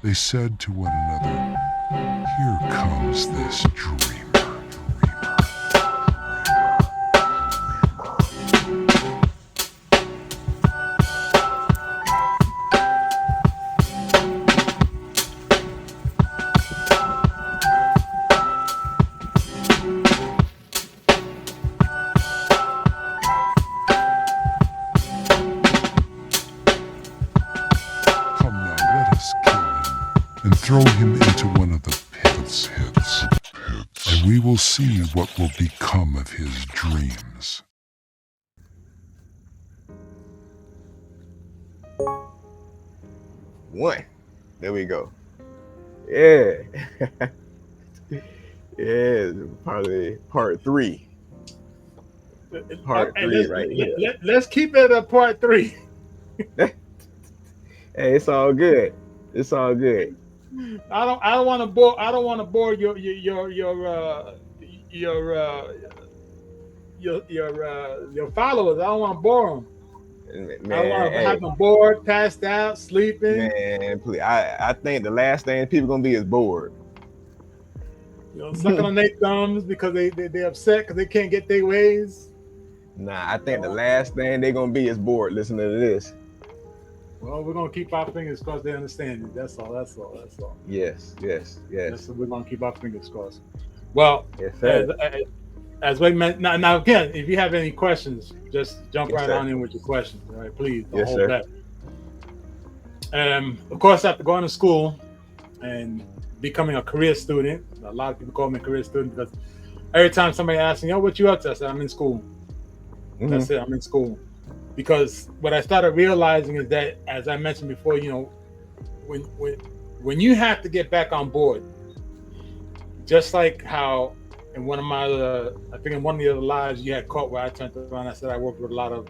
They said to one another, "Here comes this dreamer." Come now, let us kill him and throw him into one of the pit's pits, and we will see what will become of his dreams. One. There we go. Yeah. Yeah, probably part three. Part three right here. Let's keep it at part 3. Hey, it's all good. It's all good. I don't want to bore your followers. I don't want to bore them. Man, I don't want to hey, have them bored, passed out, sleeping. man, please. I think the last thing people gonna be is bored. Sucking on their thumbs because they're upset because they can't get their ways. Nah, I think the last thing they gonna be is bored listening to this. Well, we're gonna keep our fingers crossed they understand it. That's all. Yes. We're gonna keep our fingers crossed. Well, Yes, sir. as we meant now again, if you have any questions, just jump Yes, right sir. on in with your questions. All right, please don't Yes, hold sir. back. Of course, after going to school and becoming a career student, a lot of people call me a career student because every time somebody asks me, "Oh, what you up to?" I said, "I'm in school." Mhm. That's it. I'm in school. Because what I started realizing is that, as I mentioned before, when you have to get back on board, just like how in one of my, I think in one of the other lives you had caught where I turned around, I said I worked with a lot of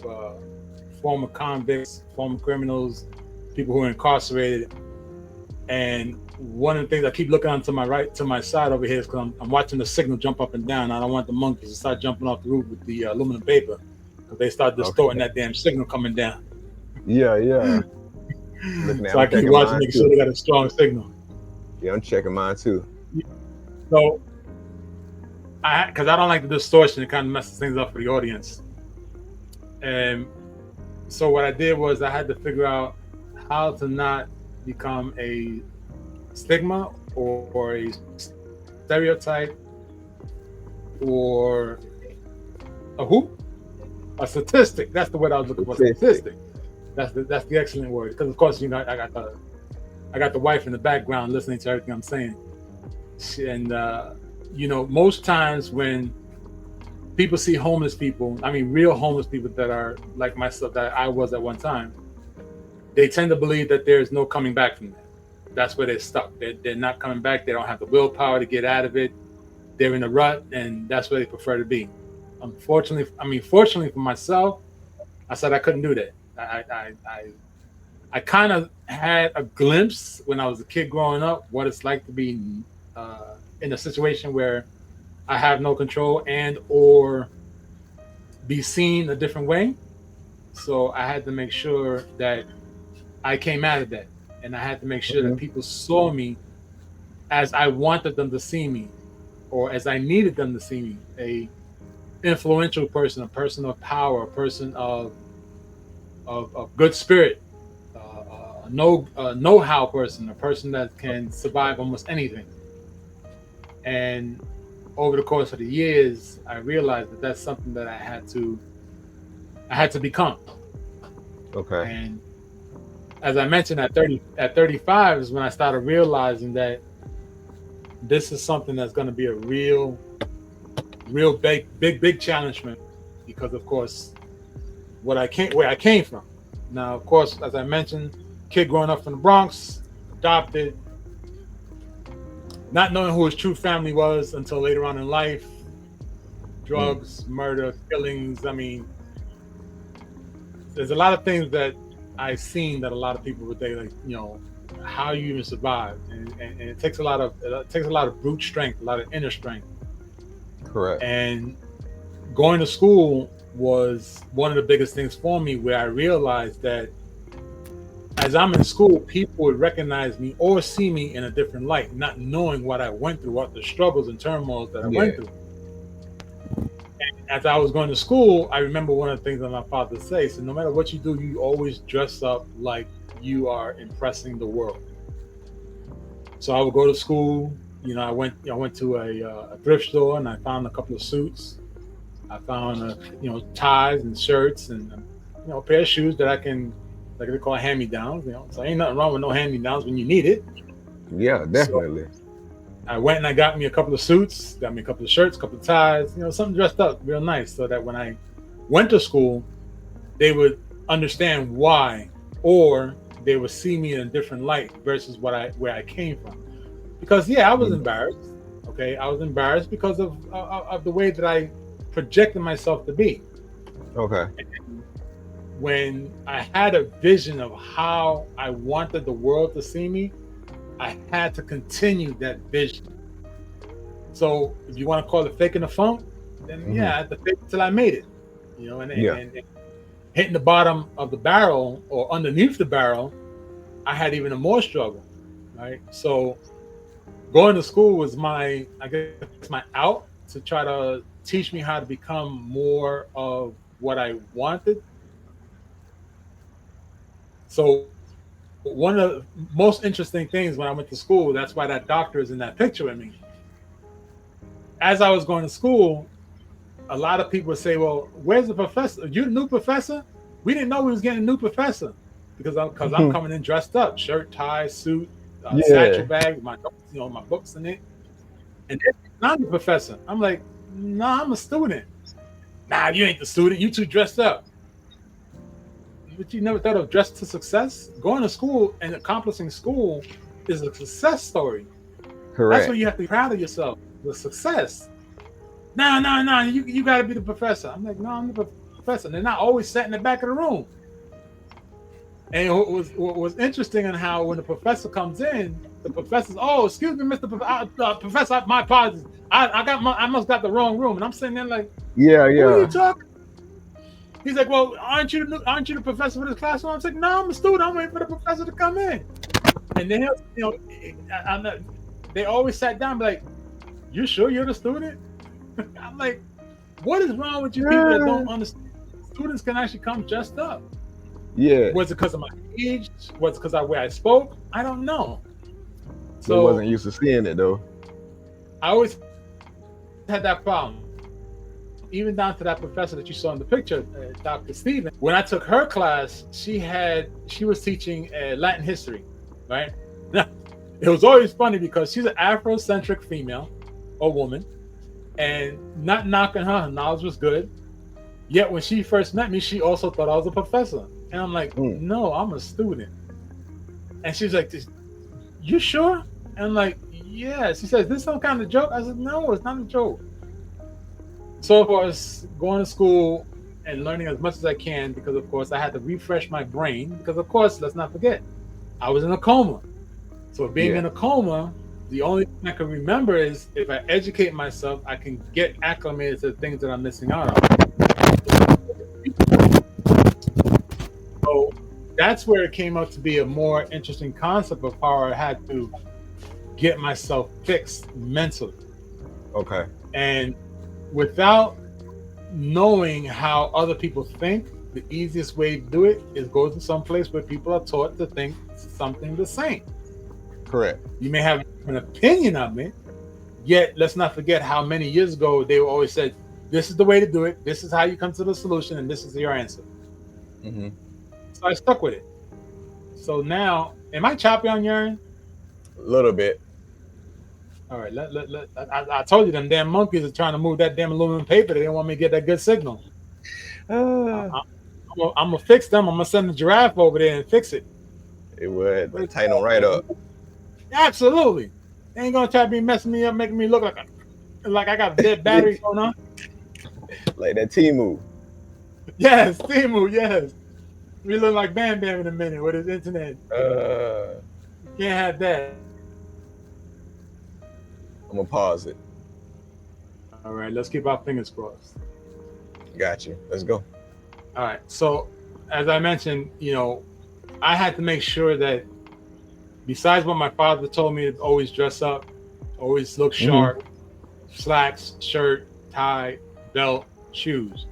former convicts, former criminals, people who are incarcerated, and one of the things I keep looking onto my right, to my side over here is because I'm watching the signal jump up and down. I don't want the monkeys to start jumping off the roof with the aluminum paper. They start distorting that damn signal coming down. Yeah. Looking at So I keep watching, making sure they got a strong signal. Yeah, I'm checking mine too. So, because I don't like the distortion, it kind of messes things up for the audience. And so what I did was I had to figure out how to not become a stigma or a stereotype or a statistic. That's the word I was looking for. Statistic. That's the excellent word. Because of course, I got the wife in the background listening to everything I'm saying. And most times when people see homeless people, I mean real homeless people that are like myself, that I was at one time, they tend to believe that there's no coming back from that. That's where they're stuck. They're not coming back. They don't have the willpower to get out of it. They're in a rut, and that's where they prefer to be. Fortunately for myself, I said I couldn't do that. I kind of had a glimpse when I was a kid growing up what it's like to be in a situation where I have no control and or be seen a different way. So I had to make sure that I came out of that, and I had to make sure that people saw me as I wanted them to see me, or as I needed them to see me. A influential person, a person of power, a person of good spirit, a know-how person, a person that can survive almost anything. And over the course of the years, I realized that that's something that I had to become. Okay. And as I mentioned, at 35 is when I started realizing that this is something that's going to be a real big challenge for me, because of course where I came from. Now, of course, as I mentioned, kid growing up from the Bronx, adopted, not knowing who his true family was until later on in life. Drugs, murder, killings. I mean, there's a lot of things that I've seen that a lot of people would say, like, how you even survive, and it takes a lot of brute strength, a lot of inner strength. Correct. And going to school was one of the biggest things for me, where I realized that as I'm in school, people would recognize me or see me in a different light, not knowing what I went through, what the struggles and turmoils that I went through. And as I was going to school, I remember one of the things that my father said, so no matter what you do, you always dress up like you are impressing the world. So I would go to school. You know, I went to a thrift store and I found a couple of suits. I found ties and shirts and a pair of shoes that I can, like they call hand-me-downs. So ain't nothing wrong with no hand-me-downs when you need it. Yeah, definitely. So I went and I got me a couple of suits, got me a couple of shirts, a couple of ties, something dressed up real nice, so that when I went to school, they would understand why, or they would see me in a different light versus where I came from. Because I was embarrassed. Okay, I was embarrassed because of the way that I projected myself to be. Okay. And when I had a vision of how I wanted the world to see me, I had to continue that vision. So if you want to call it faking the funk, then I had to fake it till I made it. And hitting the bottom of the barrel or underneath the barrel, I had even a more struggle, right? So going to school was my out to try to teach me how to become more of what I wanted. So one of the most interesting things when I went to school, that's why that doctor is in that picture with me. As I was going to school, a lot of people would say, well, where's the professor? You the new professor? We didn't know we was getting a new professor because I'm coming in dressed up, shirt, tie, suit, satchel bag, my notes, my books in it. And I'm the professor. I'm like, nah, I'm a student. Nah, you ain't the student. You two dressed up. But you never thought of dress to success? Going to school and accomplishing school is a success story. Correct. That's what you have to be proud of yourself. The success. No. You got to be the professor. I'm like, no, I'm the professor. And they're not always sat in the back of the room. And what was interesting in how when the professor comes in, the professor's, oh, excuse me, Mr. Professor, my apologies. I must got the wrong room. And I'm sitting there like, Who are you talking? He's like, well, aren't you the professor for this class? I'm like, no, I'm a student. I'm waiting for the professor to come in. And then they always sat down, like, you sure you're the student? I'm like, what is wrong with you people that don't understand? Students can actually come dressed up. Yeah. Was it because of my age? Was it because of the way I spoke? I don't know. So I wasn't used to seeing it though. I always had that problem. Even down to that professor that you saw in the picture, Dr. Steven. When I took her class, she was teaching Latin history, right? Now, it was always funny because she's an Afrocentric female or woman, and not knocking her knowledge was good. Yet when she first met me, she also thought I was a professor. And I'm like, no, I'm a student. And she's like, you sure? And I'm like, yeah. She says, this some kind of joke? I said, no, it's not a joke. So of course, going to school and learning as much as I can, because of course I had to refresh my brain, because of course, let's not forget, I was in a coma. So being in a coma, the only thing I can remember is if I educate myself, I can get acclimated to the things that I'm missing out on. So that's where it came up to be a more interesting concept of how I had to get myself fixed mentally. Okay. And without knowing how other people think, the easiest way to do it is go to some place where people are taught to think something the same. Correct. You may have an opinion of it, yet let's not forget how many years ago they always said, this is the way to do it, this is how you come to the solution, and this is your answer. Mm-hmm. So I stuck with it. So now, am I choppy on your end? A little bit. All right, I told you them damn monkeys are trying to move that damn aluminum paper. They didn't want me to get that good signal. I'm gonna fix them. I'm gonna send the giraffe over there and fix it. It would tighten them right up. Absolutely. They ain't gonna try to be messing me up, making me look like I got a dead battery going on. Like that T-move. Yes, T-move, yes. We look like Bam Bam in a minute with his internet. Can't have that. I'm gonna pause it. All right, let's keep our fingers crossed. Got you. Let's go. All right. So, as I mentioned, I had to make sure that besides what my father told me to always dress up, always look sharp, slacks, shirt, tie, belt, shoes.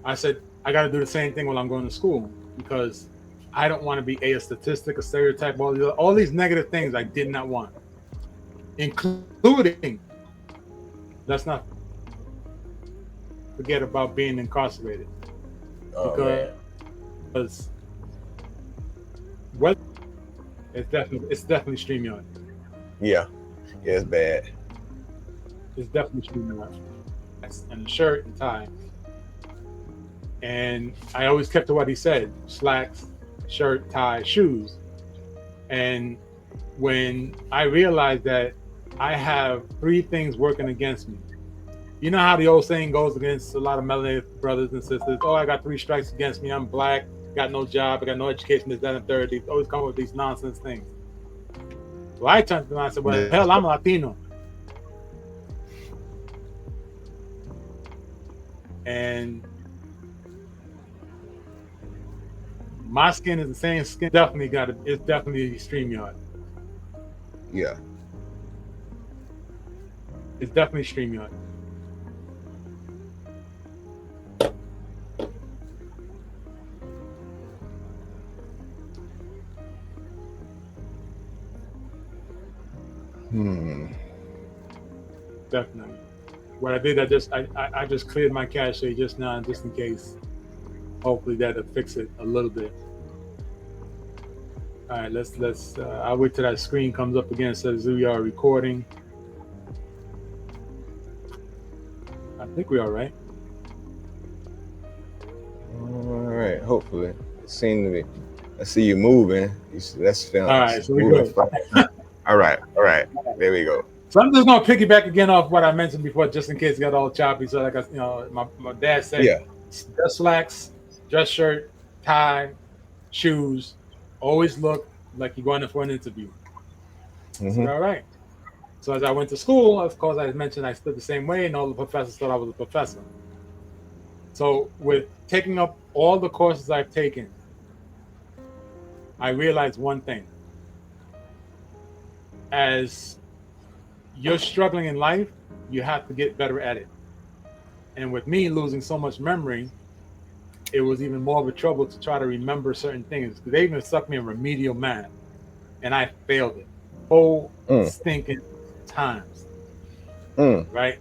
I said, I got to do the same thing when I'm going to school because I don't want to be a statistic, a stereotype, all these negative things I did not want, including, let's not forget about being incarcerated. Because what it's definitely StreamYard. Yeah, it's bad. It's definitely StreamYard. And a shirt and tie. And I always kept to what he said: slacks, shirt, tie, shoes. And when I realized that I have 3 things working against me, you know how the old saying goes against a lot of melanated brothers and sisters: oh, I got 3 strikes against me, I'm black, got no job, I got no education, this, that, and third. They always come up with these nonsense things. So I turned to them and I said, well, hell, I'm Latino. And my skin is the same skin. It's definitely StreamYard. Yeah. It's definitely StreamYard. Definitely. What I did, I just cleared my cache just now, just in case. Hopefully that'll fix it a little bit. All right, let's. I'll wait till that screen comes up again. It says we are recording. I think we are right. All right. Hopefully, it seemed to be. I see you moving. That's feeling. All right, so we good. All right. There we go. So I'm just gonna piggyback again off what I mentioned before, just in case it got all choppy. So like my dad said, dress slacks, dress shirt, tie, shoes. Always look like you're going in for an interview. So, all right. So as I went to school, of course, I mentioned I stood the same way, and all the professors thought I was a professor. So with taking up all the courses I've taken, I realized one thing. As you're struggling in life, you have to get better at it. And with me losing so much memory, it was even more of a trouble to try to remember certain things. They even stuck me in remedial math, and I failed it whole stinking times. Right?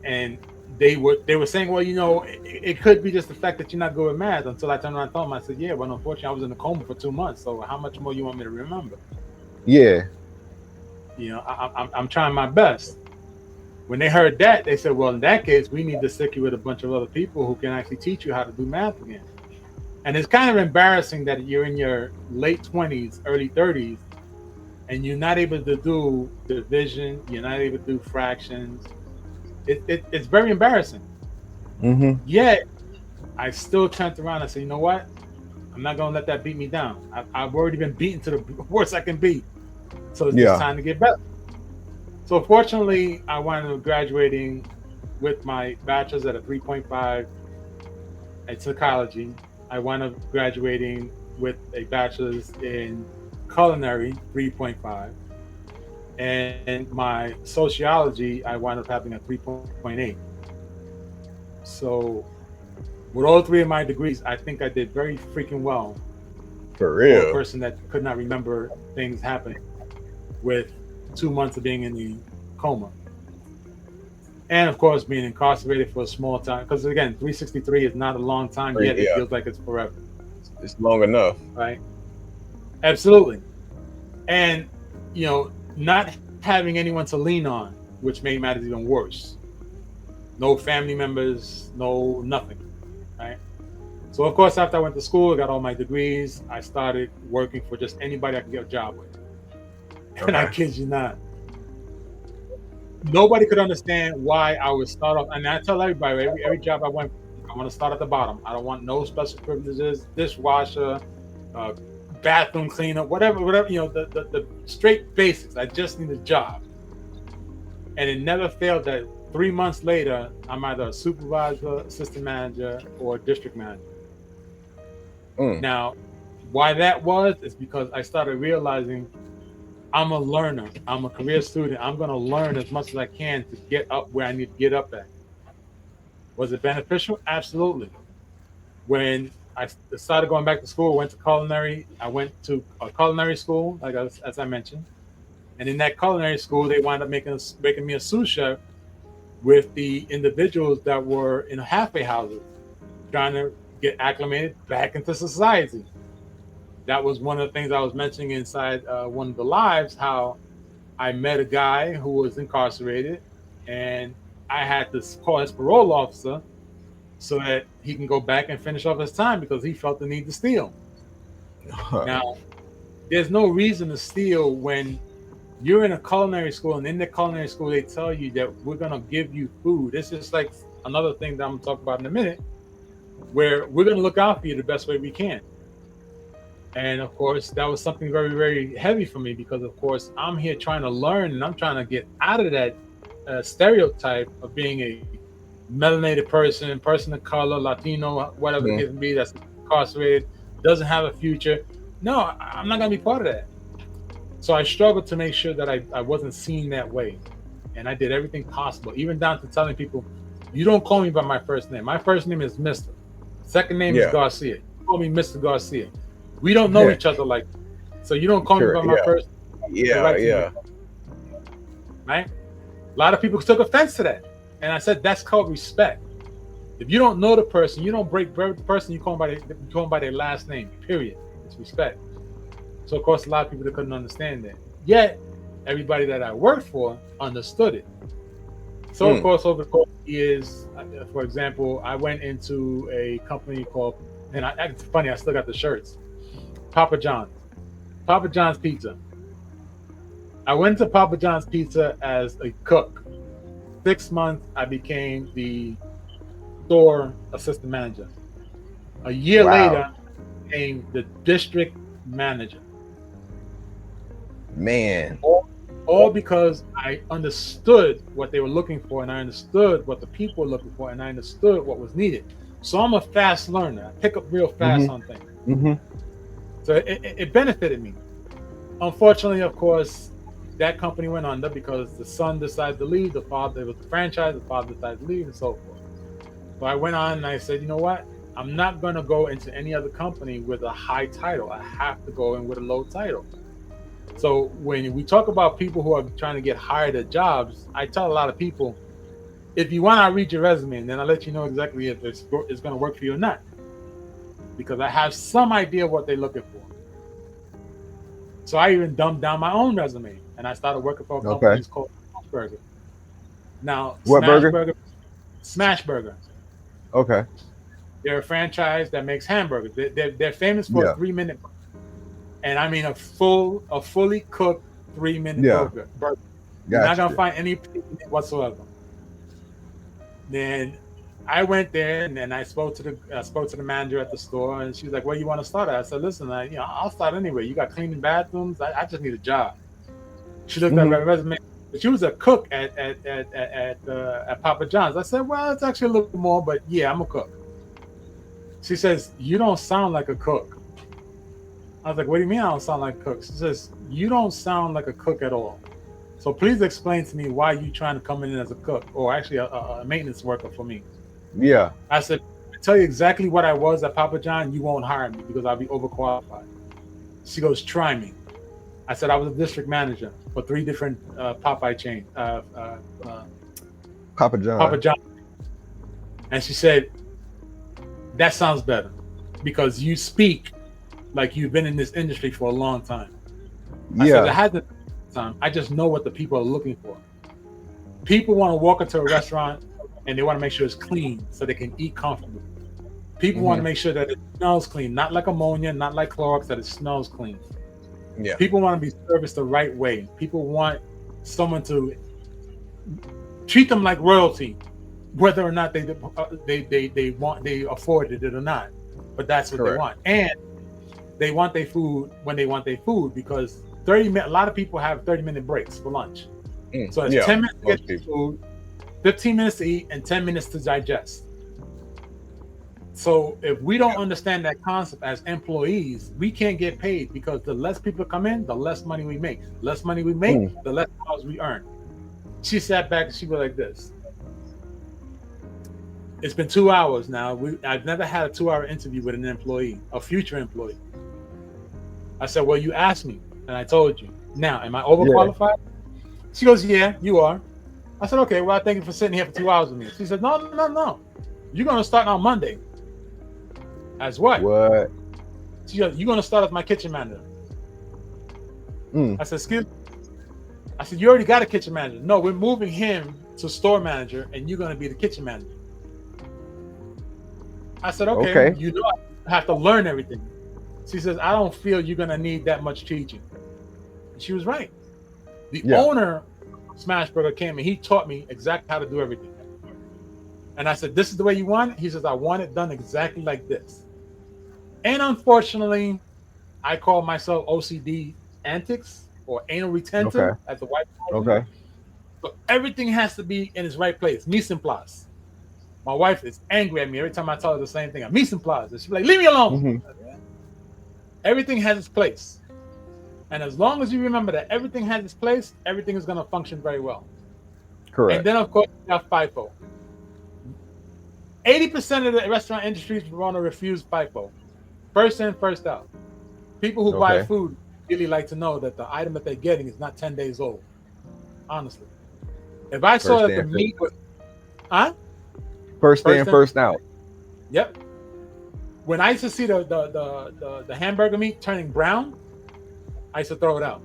And they were saying, well, it could be just the fact that you're not good with math. Until I turned around and told them, I said, yeah, well, unfortunately, I was in a coma for 2 months. So how much more you want me to remember? Yeah. I'm trying my best. When they heard that, they said, well, in that case, we need to stick you with a bunch of other people who can actually teach you how to do math again. And it's kind of embarrassing that you're in your late 20s, early 30s, and you're not able to do division, you're not able to do fractions. It's very embarrassing. Yet, I still turned around and said, you know what? I'm not going to let that beat me down. I've already been beaten to the worst I can be. So it's just time to get better. So fortunately, I wound up graduating with my bachelor's at a 3.5 at psychology. I wound up graduating with a bachelor's in culinary, 3.5. And my sociology, I wound up having a 3.8. So with all 3 of my degrees, I think I did very freaking well. For real. For a person that could not remember things happening with 2 months of being in the coma. And of course, being incarcerated for a small time. Because again, 363 is not a long time yet. It feels like it's forever. It's long enough. Right? Absolutely. And, not having anyone to lean on, which made matters even worse. No family members, no nothing. Right? So of course, after I went to school, I got all my degrees. I started working for just anybody I could get a job with. And I kid you not, nobody could understand why I would start off. And I tell everybody, every job I want to start at the bottom. I don't want no special privileges, dishwasher, bathroom cleaner, whatever, the straight basics. I just need a job. And it never failed that 3 months later, I'm either a supervisor, assistant manager, or district manager. Now, Why that was is because I started realizing I'm a learner. I'm a career student. I'm going to learn as much as I can to get up where I need to get up at. Was it beneficial? Absolutely. When I started going back to school, went to culinary. I went to a culinary school, like as I mentioned. And in that culinary school, they wound up making me a sous chef with the individuals that were in halfway houses, trying to get acclimated back into society. That was one of the things I was mentioning inside one of the lives, how I met a guy who was incarcerated, and I had to call his parole officer so that he can go back and finish off his time because he felt the need to steal. Now, there's no reason to steal when you're in a culinary school, and in the culinary school, they tell you that we're going to give you food. It's just like another thing that I'm going to talk about in a minute, where we're going to look out for you the best way we can. And of course, that was something very, very heavy for me because, of course, I'm here trying to learn and I'm trying to get out of that stereotype of being a melanated person of color, Latino, whatever it can be, that's incarcerated, doesn't have a future. No, I'm not going to be part of that. So I struggled to make sure that I wasn't seen that way. And I did everything possible, even down to telling people, you don't call me by my first name. My first name is Mr. Second name is Garcia. You call me Mr. Garcia. We don't know each other like that. So you don't call me by my first name. Right? A lot of people took offense to that. And I said, that's called respect. If you don't know the person, you don't break bread with the person, you call them by their last name, period. It's respect. So, of course, a lot of people that couldn't understand that. Yet, everybody that I worked for understood it. So, of course, over the course of years, for example, I went into a company called, and it's funny, I still got the shirts, Papa John's Pizza. I went to Papa John's Pizza as a cook. 6 months, I became the store assistant manager. A year later, I became the district manager. Man. All because I understood what they were looking for, and I understood what the people were looking for, and I understood what was needed. So I'm a fast learner. I pick up real fast on things. So it benefited me. Unfortunately, of course, that company went under because the son decided to leave. The father, it was the franchise, the father decided to leave, and so forth. So I went on and I said, you know what? I'm not going to go into any other company with a high title. I have to go in with a low title. So when we talk about people who are trying to get hired at jobs, I tell a lot of people, if you want, I'll read your resume and then I'll let you know exactly if it's going to work for you or not. Because I have some idea of what they're looking for. So I even dumbed down my own resume and I started working for a company called Smashburger. Now, what burger? Smashburger. Okay. They're a franchise that makes hamburgers. They're famous for a 3-minute burger. And I mean a fully cooked 3-minute burger. You're not gonna find any whatsoever. Then I went there and then I spoke to the manager at the store, and she was like, "Where you want to start at?" I said, "Listen, I'll start anywhere. You got cleaning bathrooms. I just need a job." She looked at my resume. She was a cook at Papa John's. I said, "Well, it's actually a little more, but yeah, I'm a cook." She says, "You don't sound like a cook." I was like, "What do you mean I don't sound like a cook?" She says, "You don't sound like a cook at all. So please explain to me why you trying to come in as a cook, or actually a maintenance worker for me." Yeah. I said, "I tell you exactly what I was at Papa John, you won't hire me because I'll be overqualified." She goes, "Try me." I said, "I was a district manager for 3 different Popeye chains. Papa John. Papa John." And she said, "That sounds better because you speak like you've been in this industry for a long time." I said, "It hasn't time. I just know what the people are looking for. People want to walk into a restaurant and they want to make sure it's clean so they can eat comfortably. People want to make sure that it smells clean, not like ammonia, not like Clorox, that it smells clean. Yeah. People want to be serviced the right way. People want someone to treat them like royalty, whether or not they afforded it or not. But that's what they want. And they want their food when they want their food, because a lot of people have 30-minute breaks for lunch. So it's 10 minutes to get your food, 15 minutes to eat, and 10 minutes to digest. So if we don't understand that concept as employees, we can't get paid because the less people come in, the less money we make. Less money we make, the less hours we earn. She sat back and she was like this. It's been 2 hours now. I've never had a 2-hour interview with an employee, a future employee. I said, well, you asked me and I told you. Now, am I overqualified? Yeah. She goes, yeah, you are. I said, okay, well, I thank you for sitting here for 2 hours with me. She said, no. You're going to start on Monday. As what? What? She goes, you're going to start as my kitchen manager. I said, excuse me? I said, you already got a kitchen manager. No, we're moving him to store manager and you're going to be the kitchen manager. I said, okay. You know I have to learn everything. She says, I don't feel you're going to need that much teaching. And she was right. The owner of Smashburger came and he taught me exactly how to do everything. And I said, this is the way you want it? He says, I want it done exactly like this. And unfortunately, I call myself OCD antics or anal retention as the white person. So everything has to be in its right place. Mise en place. My wife is angry at me every time I tell her the same thing. I'm mise en place. And she's like, leave me alone. Everything has its place. And as long as you remember that everything has its place, everything is going to function very well. Correct. And then, of course, you have FIFO. 80% of the restaurant industry is going to refuse FIFO. First in, first out. People who buy food really like to know that the item that they're getting is not 10 days old. Honestly. If I saw that the meat was... First in, first out. Yep. When I used to see the hamburger meat turning brown, I used to throw it out.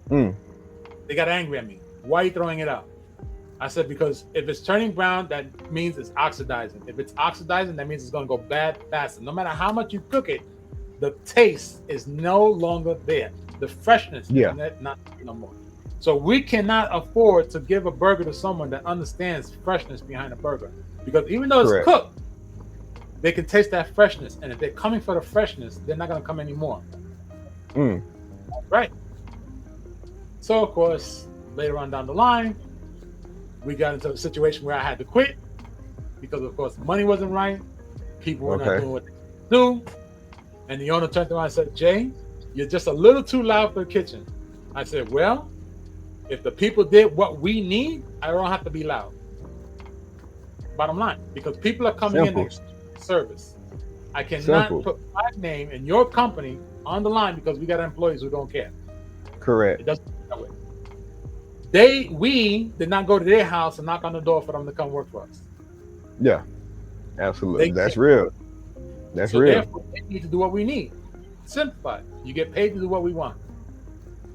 They got angry at me. Why are you throwing it out? I said, because if it's turning brown, that means it's oxidizing. If it's oxidizing, that means it's going to go bad faster. No matter how much you cook it, the taste is no longer there. The freshness is not no more. So we cannot afford to give a burger to someone that understands freshness behind a burger. Because even though it's cooked, they can taste that freshness. And if they're coming for the freshness, they're not going to come anymore. Right. So, of course, later on down the line, we got into a situation where I had to quit because, of course, money wasn't right. People were not doing what they do. And the owner turned around and said, Jay, you're just a little too loud for the kitchen. I said, well, if the people did what we need, I don't have to be loud. Bottom line, because people are coming in to service. I cannot put my name and your company on the line because we got employees who don't care. Correct. It doesn't work that way. We did not go to their house and knock on the door for them to come work for us. Yeah, absolutely. That's real. That's real. Therefore, they need to do what we need. Simplified. You get paid to do what we want.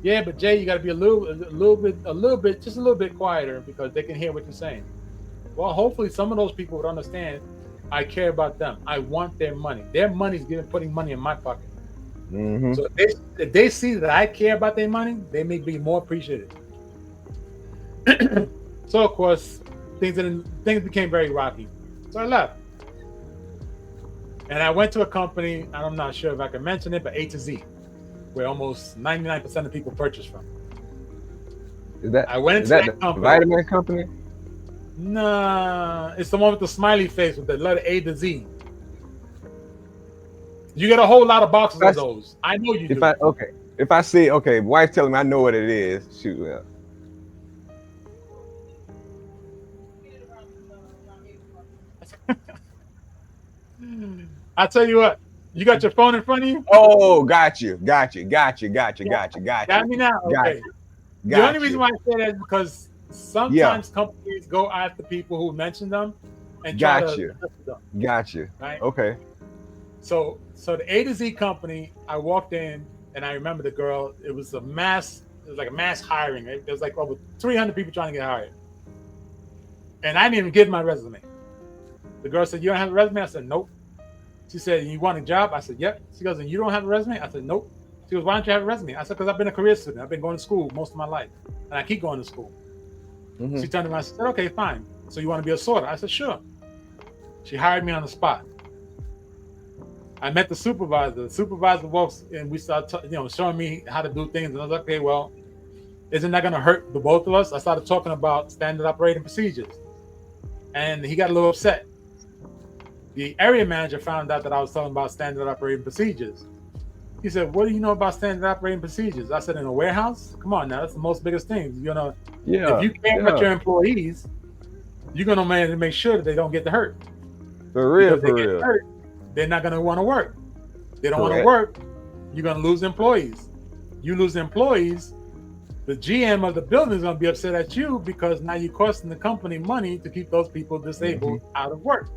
Yeah, but Jay, you got to be a little bit quieter because they can hear what you're saying. Well, hopefully, some of those people would understand. I care about them. I want their money. Their money is putting money in my pocket. So if they see that I care about their money, they may be more appreciative. So of course, things became very rocky. So I left, and I went to a company. And I'm not sure if I can mention it, but A to Z, where almost 99% of people purchase from. I went into that company. Vitamin company? Nah, it's the one with the smiley face with the letter A to Z. You get a whole lot of boxes of those. I know you do. If I see, wife telling me I know what it is. Shoot, yeah. I tell you what, you got your phone in front of you? Oh, got you. Got me now? Okay. The only reason why I say that is because sometimes companies go after people who mention them and try to them. Got you. Right? Okay. So the A to Z company, I walked in and I remember the girl. It was like a mass hiring. Right? There was like over 300 people trying to get hired. And I didn't even give my resume. The girl said, you don't have a resume? I said, nope. She said, you want a job? I said, yep. She goes, and you don't have a resume? I said, nope. She goes, why don't you have a resume? I said, because I've been a career student. I've been going to school most of my life. And I keep going to school. She turned around and said, okay, fine. So you want to be a sorter? I said, sure. She hired me on the spot. I met the supervisor. The supervisor walks and we started, showing me how to do things. And I was like, okay, well, isn't that going to hurt the both of us? I started talking about standard operating procedures. And he got a little upset. the area manager found out that I was talking about standard operating procedures. He said, "What do you know about standard operating procedures?" I said, "In a warehouse? Come on now, that's the most biggest thing. You know, if you care about your employees, you're gonna make sure that they don't get hurt. For real, because they get hurt, they're not gonna want to work. They don't want to Correct. work. You're gonna lose employees. You lose employees, the GM of the building is gonna be upset at you because now you're costing the company money to keep those people disabled out of work.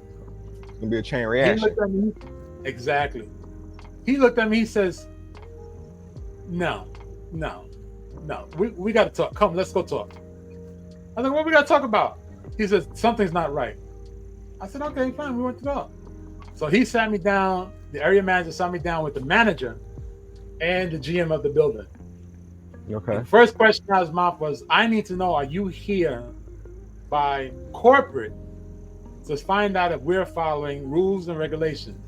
It's gonna be a chain reaction. He looked at me, exactly. He looked at me. He says, "No, we got to talk. Come, let's go talk." I was like, "What we got to talk about?" He says, "Something's not right." I said, "Okay, fine. We went to talk." So he sat me down. The area manager sat me down with the manager and the GM of the building. Okay. The first question out of his mouth was, "I need to know, are you here by corporate to find out if we're following rules and regulations?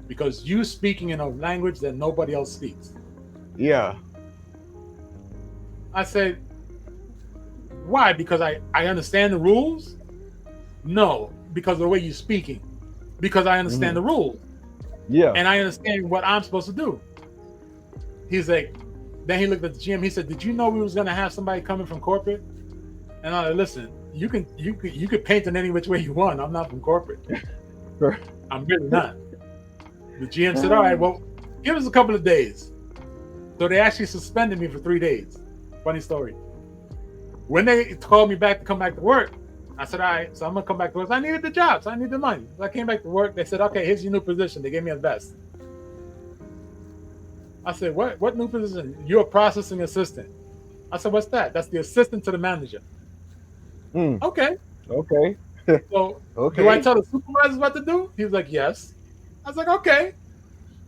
Because you speaking in a language that nobody else speaks." Yeah. I said, "Why? Because I understand the rules?" "No, because of the way you're speaking. Because I understand the rules. Yeah. And I understand what I'm supposed to do." He's like, then he looked at the GM. He said, "Did you know we was gonna have somebody coming from corporate?" And I like, "Listen, you could paint in any which way you want. I'm not from corporate. I'm really not." The GM said, "All right, well, give us a couple of days." So they actually suspended me for 3 days. Funny story. When they called me back to come back to work, I said, "All right, so I'm gonna come back to work." I needed the job, so I need the money. So I came back to work. They said, "Okay, here's your new position." They gave me a vest. I said, What new position?" "You're a processing assistant." I said, "What's that?" "That's the assistant to the manager." Okay. Okay. So Okay. do I tell the supervisors what to do? He was like, "Yes." I was like, "Okay."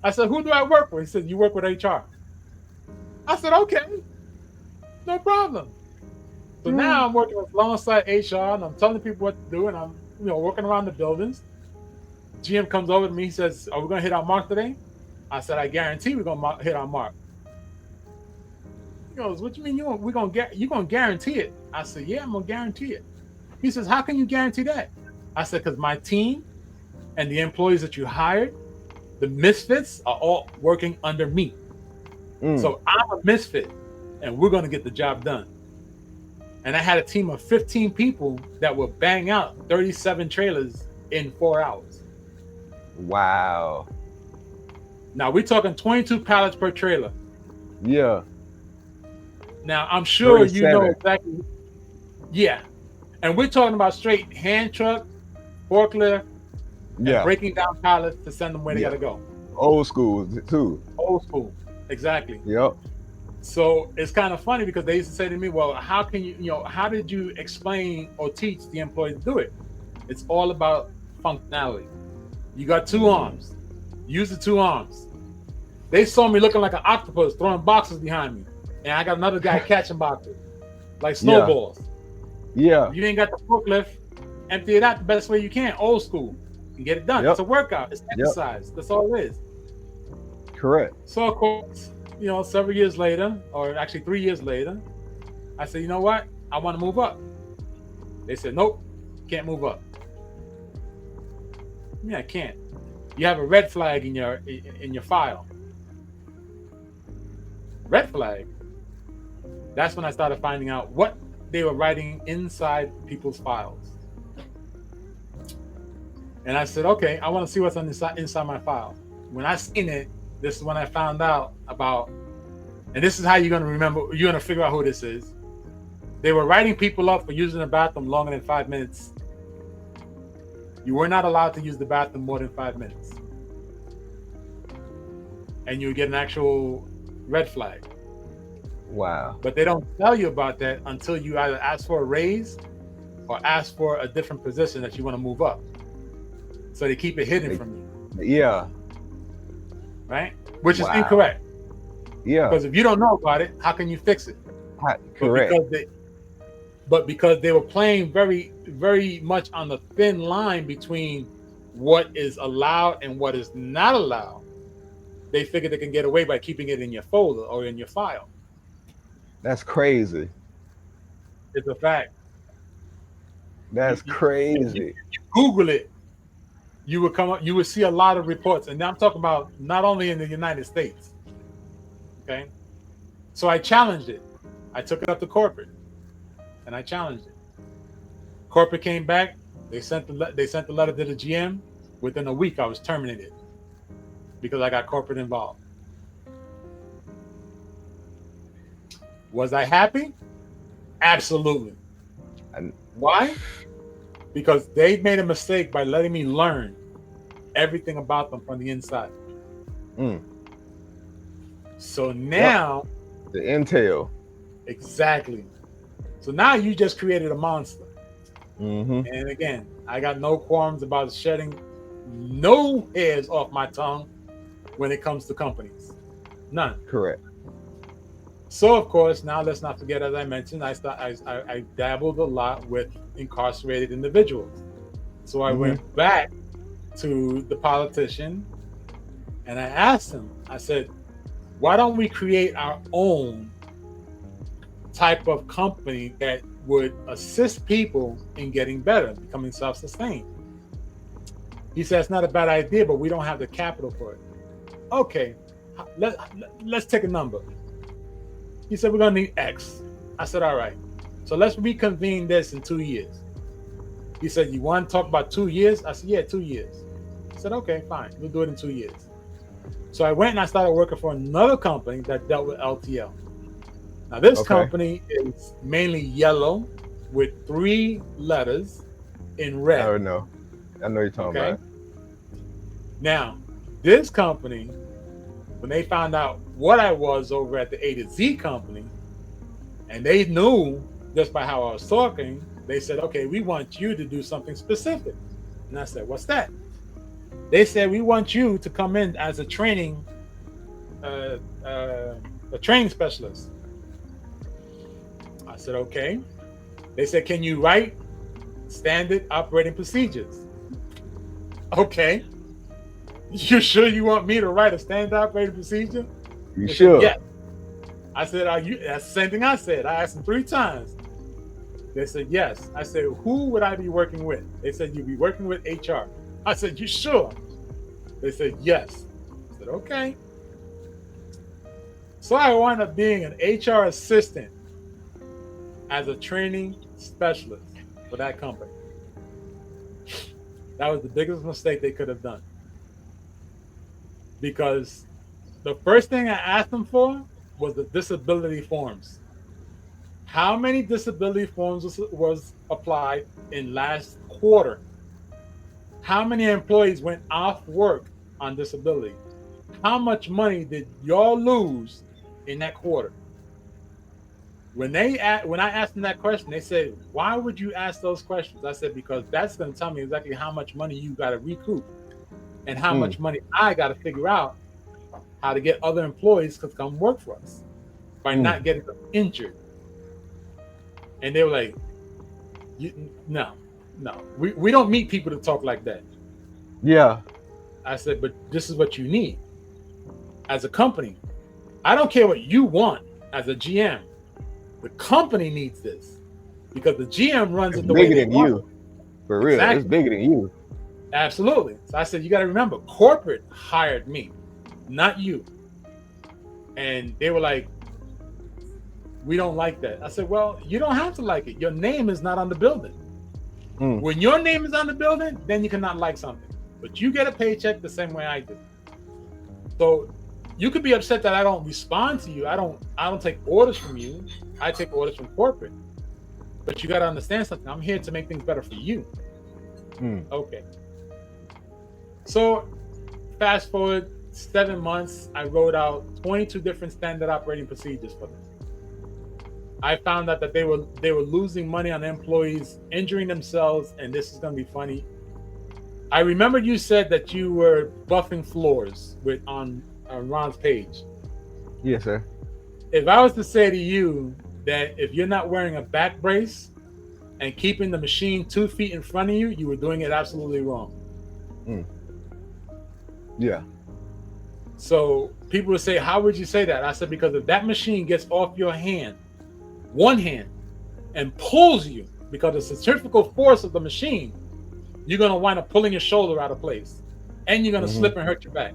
I said, "Who do I work with?" He said, "You work with HR." I said, "Okay, no problem." So now I'm working alongside HR and I'm telling people what to do, and I'm working around the buildings. GM comes over to me. He says, "Are we gonna hit our mark today?" I said, "I guarantee we're gonna hit our mark." He goes, "What you mean you gonna guarantee it?" I said, "Yeah, I'm gonna guarantee it." He says, "How can you guarantee that?" I said, "Because my team and the employees that you hired, the misfits, are all working under me. So I'm a misfit, and we're gonna get the job done." And I had a team of 15 people that would bang out 37 trailers in 4 hours. Wow. Now we're talking 22 pallets per trailer. Yeah. Now I'm sure you know 37. exactly. Yeah. And we're talking about straight hand truck, forklift, and breaking down pallets to send them where they gotta go. Old school too. Old school. Exactly. Yep. So it's kind of funny because they used to say to me, "Well, how can how did you explain or teach the employees to do it?" It's all about functionality. You got 2 arms. Use the 2 arms. They saw me looking like an octopus throwing boxes behind me. And I got another guy catching boxes like snowballs. Yeah. You ain't got the forklift, empty it out the best way you can, old school, and get it done. It's a workout. It's exercise. That's all it is. Correct. So of course, several years later, or actually 3 years later, I said, "You know what? I want to move up." They said, "Nope, can't move up." "Yeah, I can't. You have a red flag in your file." Red flag. That's when I started finding out what they were writing inside people's files. And I said, "Okay, I want to see what's inside my file." When I seen it, this is when I found out about, and this is how you're going to remember, you're going to figure out who this is. They were writing people up for using the bathroom longer than 5 minutes. You were not allowed to use the bathroom more than 5 minutes. And you would get an actual red flag. Wow. But they don't tell you about that until you either ask for a raise or ask for a different position that you want to move up. So they keep it hidden from you. Yeah. Right? Which is incorrect. Yeah. Because if you don't know about it, how can you fix it? Correct. But because they were playing very, very much on the thin line between what is allowed and what is not allowed, they figured they can get away by keeping it in your folder or in your file. That's crazy. It's a fact. That's crazy. You Google it. you would see a lot of reports. And now I'm talking about not only in the United States. Okay. So I challenged it. I took it up to corporate and I challenged it. Corporate came back. They sent the letter to the GM. Within a week, I was terminated because I got corporate involved. Was I happy? Absolutely. Why? Because they made a mistake by letting me learn everything about them from the inside. So now, the intel. Exactly. So now you just created a monster. Mm-hmm. And again, I got no qualms about shedding no hairs off my tongue when it comes to companies. None. Correct. So of course, now let's not forget, as I mentioned, I dabbled a lot with incarcerated individuals. So I went back to the politician and I asked him, I said, why don't we create our own type of company that would assist people in getting better, becoming self-sustained? He said, it's not a bad idea, but we don't have the capital for it. Okay, let's take a number. He said, we're going to need X. I said, all right. So let's reconvene this in 2 years. He said, you want to talk about 2 years? I said, yeah, 2 years. He said, okay, fine. We'll do it in 2 years. So I went and I started working for another company that dealt with LTL. Now, this company is mainly yellow with 3 letters in red. I know you're talking about. Now, this company, when they found out what I was over at the A to Z company, and they knew just by how I was talking, they said, okay, we want you to do something specific. And I said, what's that? They said, we want you to come in as a training specialist. I said, okay. They said, can you write standard operating procedures? Okay. You sure you want me to write a standard operating procedure? You sure? Yeah. I said, that's the same thing I said. I asked them 3 times. They said, yes. I said, who would I be working with? They said, you'd be working with HR. I said, you sure? They said, yes. I said, okay. So I wound up being an HR assistant as a training specialist for that company. That was the biggest mistake they could have done. Because the first thing I asked them for was the disability forms. How many disability forms was applied in last quarter? How many employees went off work on disability? How much money did y'all lose in that quarter? When I asked them that question, they said, why would you ask those questions? I said, because that's going to tell me exactly how much money you got to recoup and how much money I got to figure out how to get other employees to come work for us by not getting them injured. And they were like, no, we don't meet people to talk like that. Yeah. I said, but this is what you need as a company. I don't care what you want as a GM. The company needs this because the GM runs it the way they want. Bigger than you. For real. Exactly. It's bigger than you. Absolutely. So I said, you got to remember, corporate hired me, not you. And they were like, we don't like that. I said, well, you don't have to like it. Your name is not on the building. When your name is on the building, then you cannot like something. But you get a paycheck the same way I do. So you could be upset that I don't respond to you. I don't take orders from you. I take orders from corporate. But you got to understand something. I'm here to make things better for you. Okay. So fast forward 7 months, I wrote out 22 different standard operating procedures for them. I found out that they were losing money on employees, injuring themselves, and this is going to be funny. I remember you said that you were buffing floors on Ron's page. Yes, sir. If I was to say to you that if you're not wearing a back brace and keeping the machine 2 feet in front of you, you were doing it absolutely wrong. Yeah. So people would say, how would you say that? I said, because if that machine gets off your hand, one hand, and pulls you because of the centrifugal force of the machine, you're gonna wind up pulling your shoulder out of place, and you're gonna slip and hurt your back.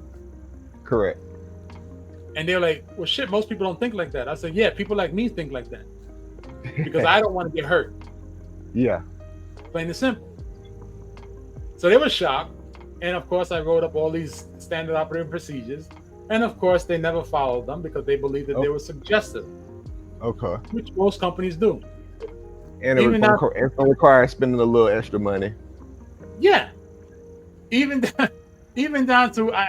Correct. And they're like, well, shit, most people don't think like that. I said, yeah, people like me think like that because I don't want to get hurt. Yeah. Plain and simple. So they were shocked. And of course, I wrote up all these standard operating procedures. And of course, they never followed them because they believed that they were suggestive. Okay. Which most companies do. And it requires spending a little extra money. Yeah. Even down to I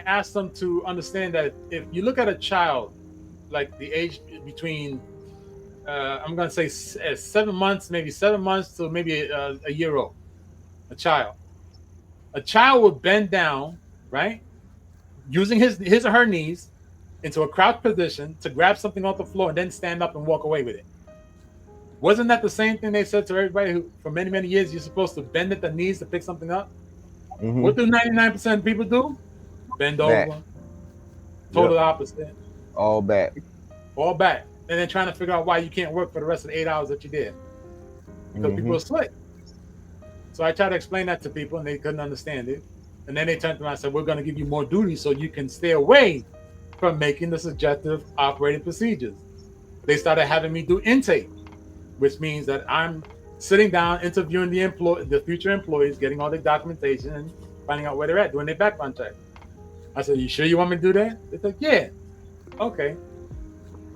asked them to understand that if you look at a child, like the age between, I'm gonna say 7 months, maybe 7 months to maybe a year old, a child would bend down, right, using his or her knees into a crouch position to grab something off the floor and then stand up and walk away with it. Wasn't that the same thing they said to everybody who, for many, many years, you're supposed to bend at the knees to pick something up? Mm-hmm. What do 99% of people do? Bend back. over. Total opposite. All back. All back. And then trying to figure out why you can't work for the rest of the 8 hours that you did. Because people are slick. So I tried to explain that to people and they couldn't understand it. And then they turned around and said, we're going to give you more duties so you can stay away from making the suggestive operating procedures. They started having me do intake, which means that I'm sitting down, interviewing the future employees, getting all the documentation and finding out where they're at, doing their background check. I said, you sure you want me to do that? They said, yeah. Okay.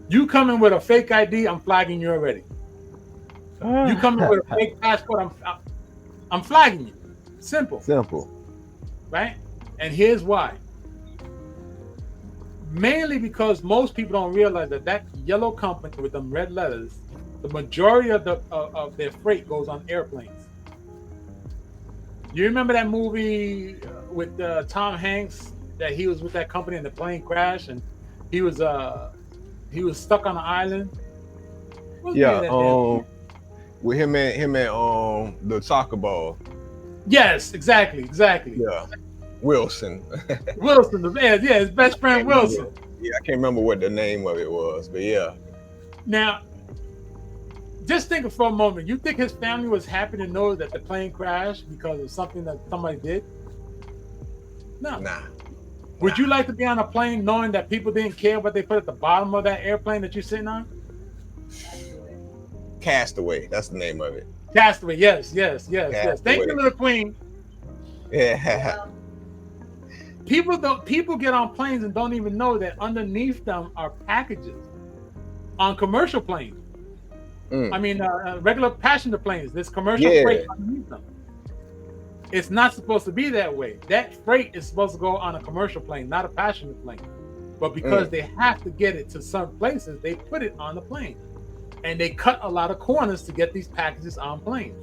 You come in with a fake ID, I'm flagging you already. You come in with a fake passport, I'm flagging you. Simple. Right? And here's why. Mainly because most people don't realize that yellow company with them red letters, the majority of their freight goes on airplanes. You remember that movie with Tom Hanks that he was with that company and the plane crashed and he was stuck on an island? Yeah, with him and the soccer ball. Yes, exactly. Yeah, Wilson. Wilson, the man, yeah, his best friend Wilson. Yeah, I can't remember what the name of it was, but yeah. Now, just think for a moment. You think his family was happy to know that the plane crashed because of something that somebody did? No. Nah. Would you like to be on a plane knowing that people didn't care what they put at the bottom of that airplane that you're sitting on? Castaway. That's the name of it. Castaway. Yes. Thank you, little queen. Yeah. People get on planes and don't even know that underneath them are packages on commercial planes. I mean, regular passenger planes. There's commercial freight underneath them. It's not supposed to be that way. That freight is supposed to go on a commercial plane, not a passenger plane. But because they have to get it to some places, they put it on the plane. And they cut a lot of corners to get these packages on planes.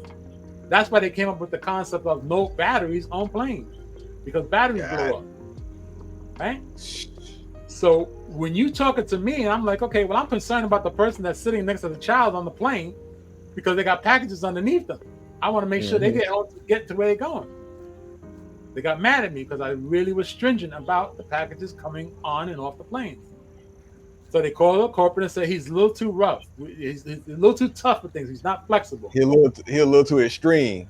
That's why they came up with the concept of no batteries on planes. Because batteries blow up. Right? So when you talking to me, I'm like, okay, well, I'm concerned about the person that's sitting next to the child on the plane because they got packages underneath them. I want to make sure they get to where they're going. They got mad at me because I really was stringent about the packages coming on and off the planes. So they called the corporate and said he's a little too rough. He's a little too tough for things. He's not flexible. He's a little too extreme.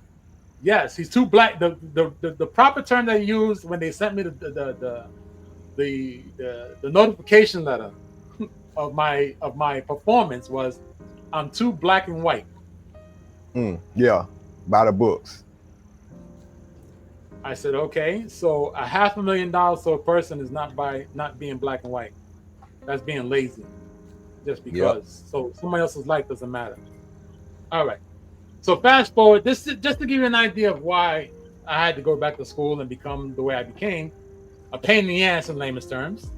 Yes, he's too black. The proper term they used when they sent me the notification letter of my performance was, I'm too black and white. Yeah, by the books. I said, okay, so $500,000 to a person is not being black and white. That's being lazy, just because. Yep. So somebody else's life doesn't matter. All right. So fast forward. This is just to give you an idea of why I had to go back to school and become the way I became. A pain in the ass in layman's terms,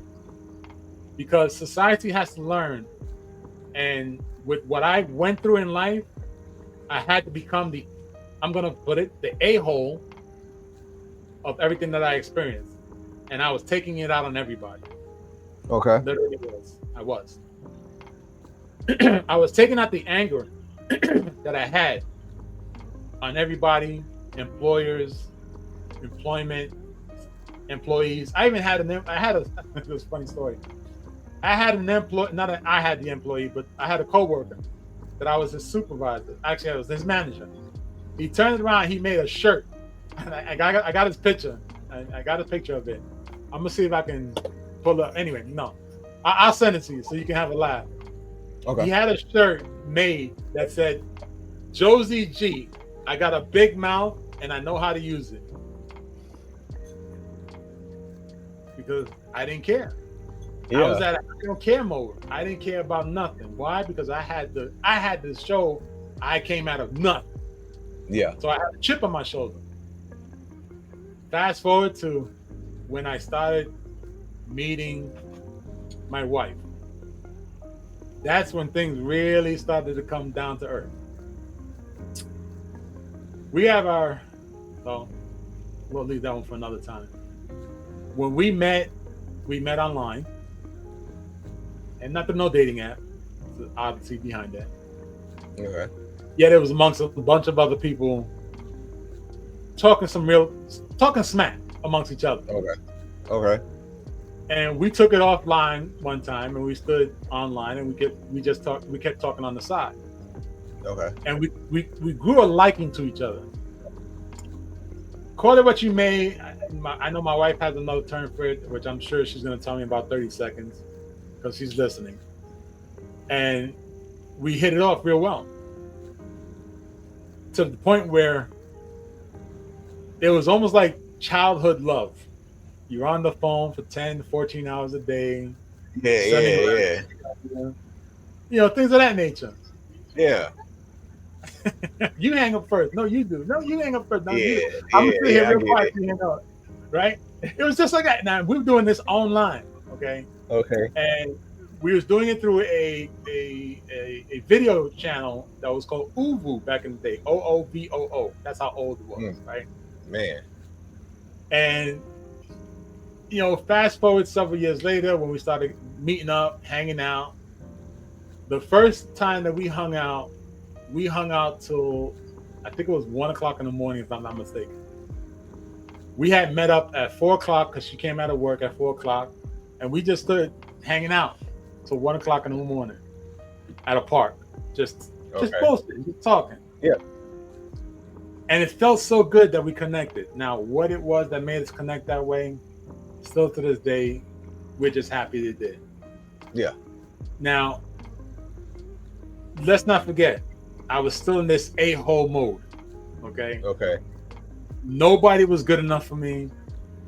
because society has to learn. And with what I went through in life, I had to become the a-hole of everything that I experienced. And I was taking it out on everybody. Okay. Literally I was. I was taking out the anger that I had on everybody, employers, employment, employees. I even had it was a funny story. I had an employee, not that I had the employee, but I had a coworker that I was his supervisor. Actually, I was his manager. He turns around. He made a shirt. And I got his picture. I got a picture of it. I'm gonna see if I can pull up. Anyway, no, I'll send it to you so you can have a laugh. Okay. He had a shirt made that said, "Josie G, I got a big mouth and I know how to use it." Because I didn't care. Yeah. I was at I don't care mode. I didn't care about nothing. Why? Because I had to show I came out of nothing. Yeah. So I had a chip on my shoulder. Fast forward to when I started meeting my wife. That's when things really started to come down to earth. We have we'll leave that one for another time. When we met online. And no dating app. There's an oddity behind that. Okay. Yet it was amongst a bunch of other people talking smack amongst each other. Okay. And we took it offline one time, and we stood online, and we kept talking on the side. Okay. And we grew a liking to each other. Call it what you may. I know my wife has another term for it, which I'm sure she's going to tell me in about 30 seconds because she's listening. And we hit it off real well to the point where it was almost like childhood love. You're on the phone for 10 to 14 hours a day. Yeah. You know, things of that nature. Yeah. You hang up first. No, you do. No, you hang up first. No, you. I'm gonna sit here real quiet. Hang up. Right? It was just like that. Now we were doing this online. Okay. And we was doing it through a video channel that was called Uvu back in the day. OOVOO. That's how old it was, right? Man. And you know, fast forward several years later when we started meeting up, hanging out. The first time that we hung out till I think it was 1:00 in the morning, if I'm not mistaken. We had met up at 4:00 because she came out of work at 4:00, and we just stood hanging out till 1:00 in the morning at a park, just posting, just talking. Yeah. And it felt so good that we connected. Now, what it was that made us connect that way, still to this day, we're just happy it did. Yeah. Now, let's not forget, I was still in this a-hole mode. Okay. Nobody was good enough for me.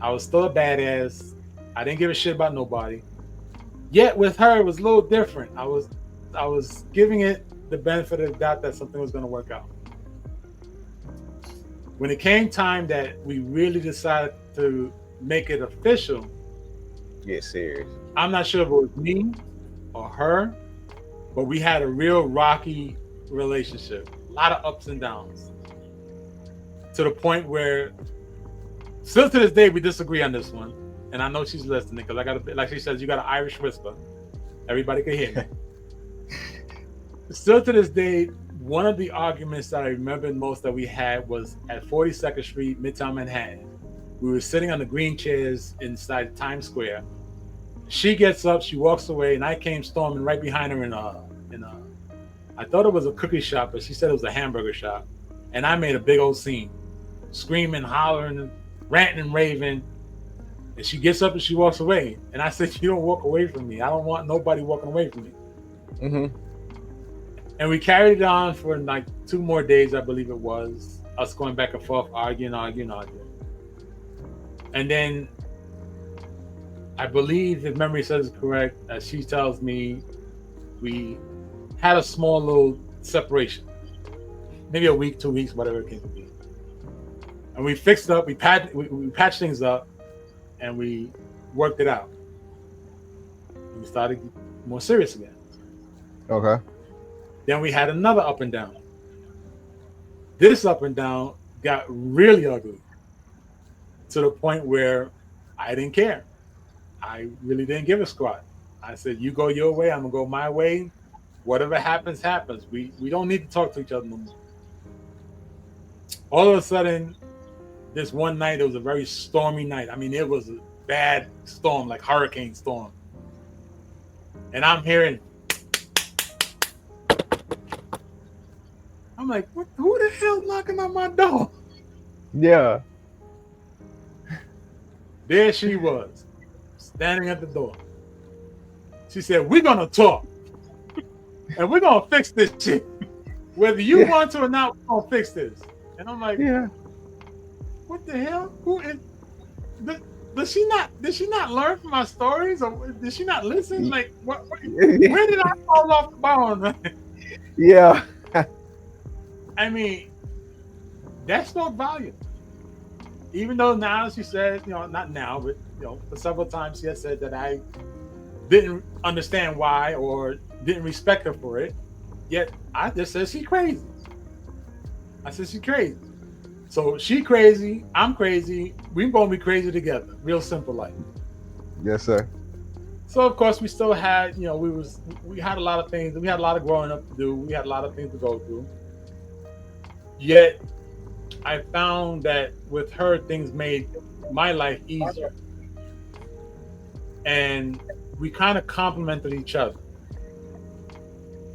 I was still a badass. I didn't give a shit about nobody. Yet with her, it was a little different. I was giving it the benefit of the doubt that something was going to work out. When it came time that we really decided to make it official, get serious. I'm not sure if it was me or her, but we had a real rocky relationship. A lot of ups and downs. To the point where, still to this day, we disagree on this one. And I know she's listening because like she says, you got an Irish whisper. Everybody can hear me. Still to this day, one of the arguments that I remember most that we had was at 42nd Street, Midtown Manhattan. We were sitting on the green chairs inside Times Square. She gets up, she walks away, and I came storming right behind her in I thought it was a cookie shop, but she said it was a hamburger shop. And I made a big old scene, screaming, hollering, ranting and raving. And she gets up and she walks away. And I said, "You don't walk away from me. I don't want nobody walking away from me." Mm-hmm. And we carried it on for like 2 more days, I believe it was. Us going back and forth, arguing. And then I believe, if memory serves correct, as she tells me, we had a small little separation. Maybe a week, 2 weeks, whatever it came to be. And we fixed it up, we patched things up, and we worked it out. And we started more serious again. Okay. Then we had another up and down. This up and down got really ugly to the point where I didn't care. I really didn't give a squat. I said, "You go your way, I'm gonna go my way. Whatever happens, happens. We don't need to talk to each other no more." All of a sudden, this one night, it was a very stormy night. I mean, it was a bad storm, like hurricane storm. And I'm hearing, I'm like, what? Who the hell knocking on my door? Yeah. There she was, standing at the door. She said, we're going to talk. And we're going to fix this shit. Whether you want to or not, we're going to fix this. And I'm like, what the hell? Who is... Did she not learn from my stories? Or did she not listen? Like, where did I fall off the bone? Yeah. I mean, that spoke volume. Even though now she said, not now, but for several times she has said that I didn't understand why or didn't respect her for it. Yet I just said she's crazy. I said she's crazy. So she crazy, I'm crazy. We're gonna be crazy together. Real simple life. Yes, sir. So of course we still had, we had a lot of things. We had a lot of growing up to do. We had a lot of things to go through. Yet I found that with her, things made my life easier. And we kind of complemented each other.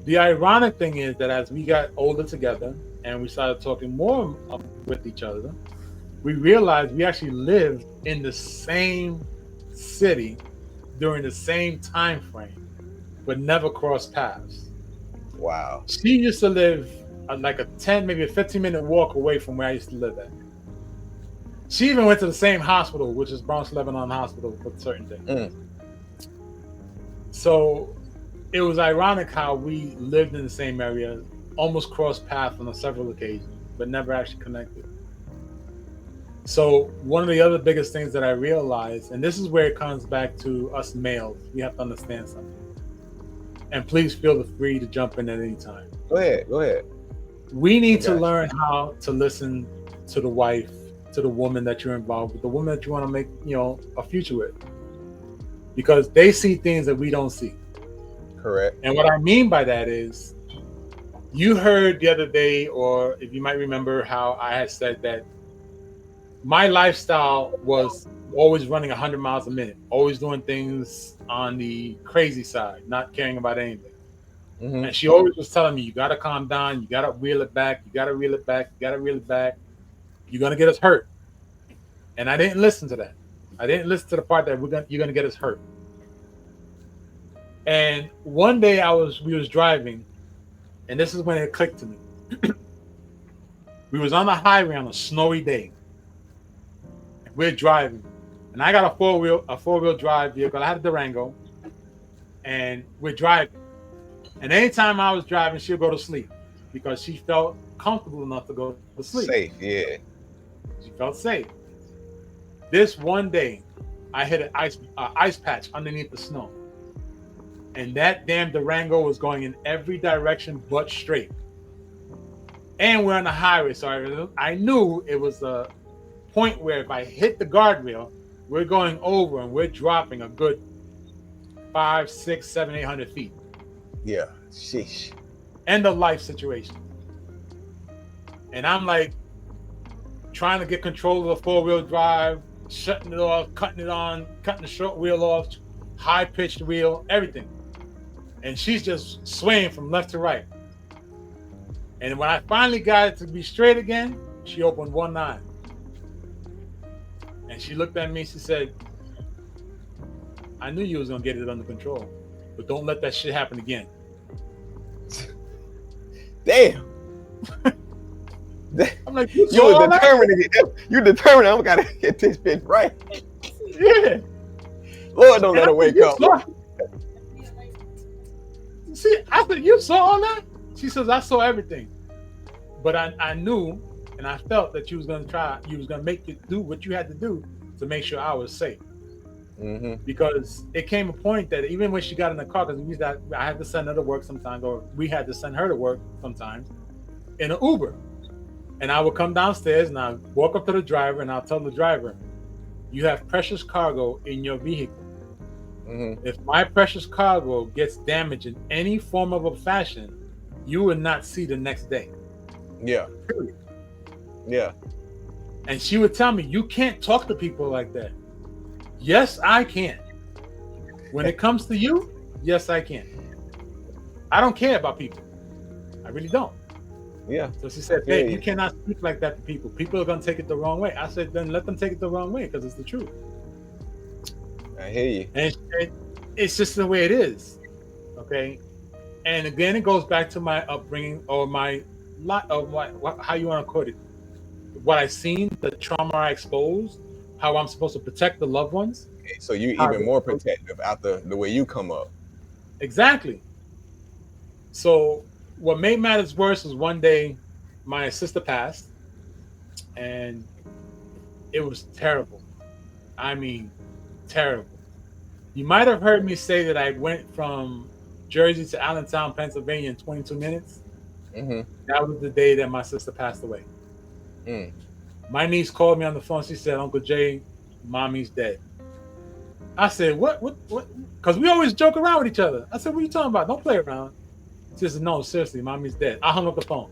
The ironic thing is that as we got older together and we started talking more with each other, we realized we actually lived in the same city during the same time frame, but never crossed paths. Wow. She used to live like a 10, maybe a 15-minute walk away from where I used to live at. She even went to the same hospital, which is Bronx Lebanon Hospital, for certain things. So it was ironic how we lived in the same area, almost crossed paths on several occasions, but never actually connected. So one of the other biggest things that I realized, and this is where it comes back to us males, we have to understand something. And please feel free to jump in at any time. Go ahead. We need to learn how to listen to the wife, to the woman that you're involved with, the woman that you want to make, a future with. Because they see things that we don't see. Correct. And what I mean by that is, you heard the other day, or if you might remember, how I had said that my lifestyle was always running 100 miles a minute, always doing things on the crazy side, not caring about anything. Mm-hmm. And she always was telling me, you got to calm down, you got to reel it back, you got to reel it back, you got to reel it back. You're going to get us hurt. And I didn't listen to that. I didn't listen to the part that you're going to get us hurt. And one day we was driving, and this is when it clicked to me. We was on the highway on a snowy day. And we're driving. And I got a four-wheel drive vehicle. I had a Durango. And we're driving. And anytime I was driving, she'll go to sleep because she felt comfortable enough to go to sleep. Safe, yeah. She felt safe. This one day, I hit an ice patch underneath the snow. And that damn Durango was going in every direction but straight. And we're on the highway, so I knew it was a point where if I hit the guardrail, we're going over and we're dropping a good 500, 600, 700, 800 feet. Yeah, sheesh. End of life situation. And I'm like trying to get control of the four-wheel drive, shutting it off, cutting it on, cutting the short wheel off, high-pitched wheel, everything. And she's just swaying from left to right. And when I finally got it to be straight again, she opened one eye. And she looked at me, she said, I knew you was gonna get it under control, but don't let that shit happen again. Damn. I'm like, you were determined. You determined. I gotta get this bitch right. Yeah. Lord, don't let her wake up. See, I said, you saw all that? She says, I saw everything. But I knew and I felt that you was gonna make it do what you had to do to make sure I was safe. Mm-hmm. Because it came a point that even when she got in the car, because I had to send her to work sometimes, or we had to send her to work sometimes in an Uber. And I would come downstairs and I walk up to the driver and I'll tell the driver, you have precious cargo in your vehicle. Mm-hmm. If my precious cargo gets damaged in any form of a fashion, you will not see the next day. Yeah. Period. Yeah. And she would tell me, you can't talk to people like that. Yes, I can. When it comes to you, yes, I can. I don't care about people. I really don't. Yeah. So she said, Yeah, babe, yeah. you cannot speak like that to people. People are going to take it the wrong way. I said, then let them take it the wrong way because it's the truth. I hear you. And it's just the way it is. Okay. And again, it goes back to my upbringing or my lot of how you want to put it. What I've seen, the trauma I exposed, how I'm supposed to protect the loved ones. So you How even more protective after the way you come up. Exactly. So what made matters worse was one day my sister passed, and it was terrible. I mean, terrible. You might have heard me say that I went from Jersey to Allentown, Pennsylvania in 22 minutes. Mm-hmm. That was the day that my sister passed away. Mm. My niece called me on the phone. She said, Uncle Jay, mommy's dead. I said, what? Because we always joke around with each other. I said, what are you talking about? Don't play around. She said, no, seriously, mommy's dead. I hung up the phone.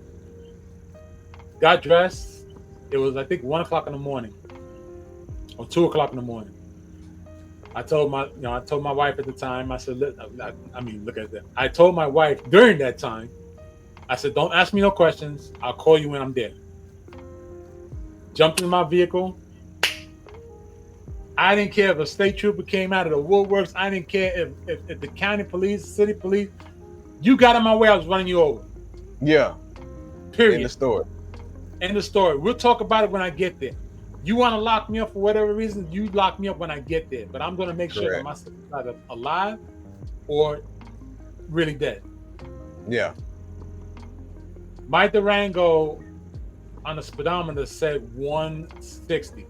Got dressed. It was, I think, 1 o'clock in the morning or 2 o'clock in the morning. I told my wife at the time, I said, look at that. I told my wife during that time, I said, don't ask me no questions. I'll call you when I'm there. Jumped in my vehicle. I didn't care if a state trooper came out of the woodworks. I didn't care if the county police, city police. You got in my way, I was running you over. Yeah. Period. In the story. End of story. We'll talk about it when I get there. You want to lock me up for whatever reason, you lock me up when I get there. But I'm going to make sure that my sister's either alive or really dead. Yeah. My Durango on the speedometer said 160.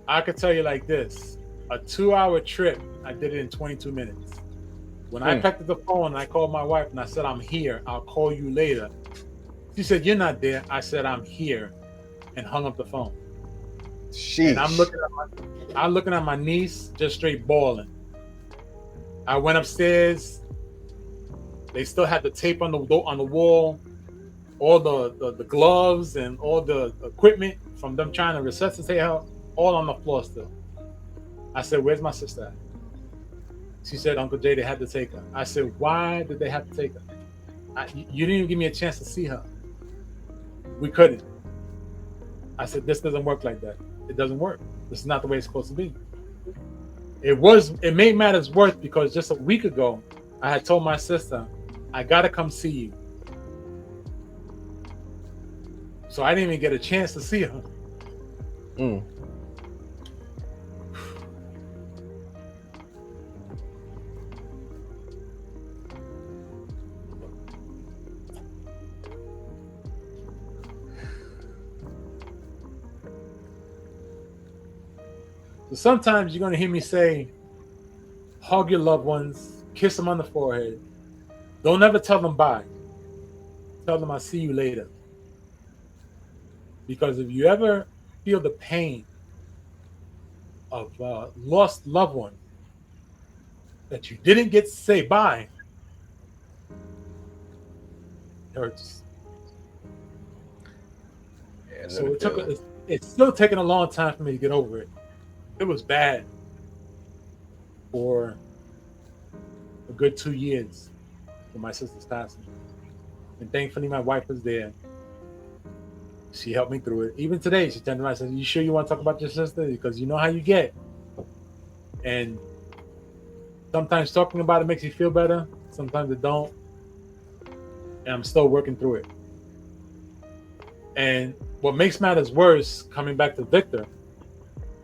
I could tell you like this. A 2-hour trip, I did it in 22 minutes. When I picked up the phone and I called my wife and I said, I'm here. I'll call you later. She said, you're not there. I said, I'm here, and hung up the phone. Sheesh. And I'm looking at my niece just straight bawling. I went upstairs. They still had the tape on the wall, all the gloves and all the equipment from them trying to resuscitate her, all on the floor still. I said, where's my sister at? She said, Uncle Jay, they had to take her. I said, why did they have to take her? You didn't even give me a chance to see her. We couldn't. I said, this doesn't work like that. It doesn't work. This is not the way it's supposed to be. It made matters worse because just a week ago, I had told my sister, I gotta come see you. So I didn't even get a chance to see her. Mm. So sometimes you're going to hear me say, hug your loved ones, kiss them on the forehead. Don't ever tell them bye. Tell them I'll see you later. Because if you ever feel the pain of a lost loved one that you didn't get to say bye, it hurts. Yeah, So it's still taking a long time for me to get over it. It was bad for a good 2 years for my sister's passing. And thankfully my wife was there. She helped me through it. Even today, she turned around and said, you sure you want to talk about your sister? Because you know how you get. And sometimes talking about it makes you feel better. Sometimes it don't. And I'm still working through it. And what makes matters worse, coming back to Victor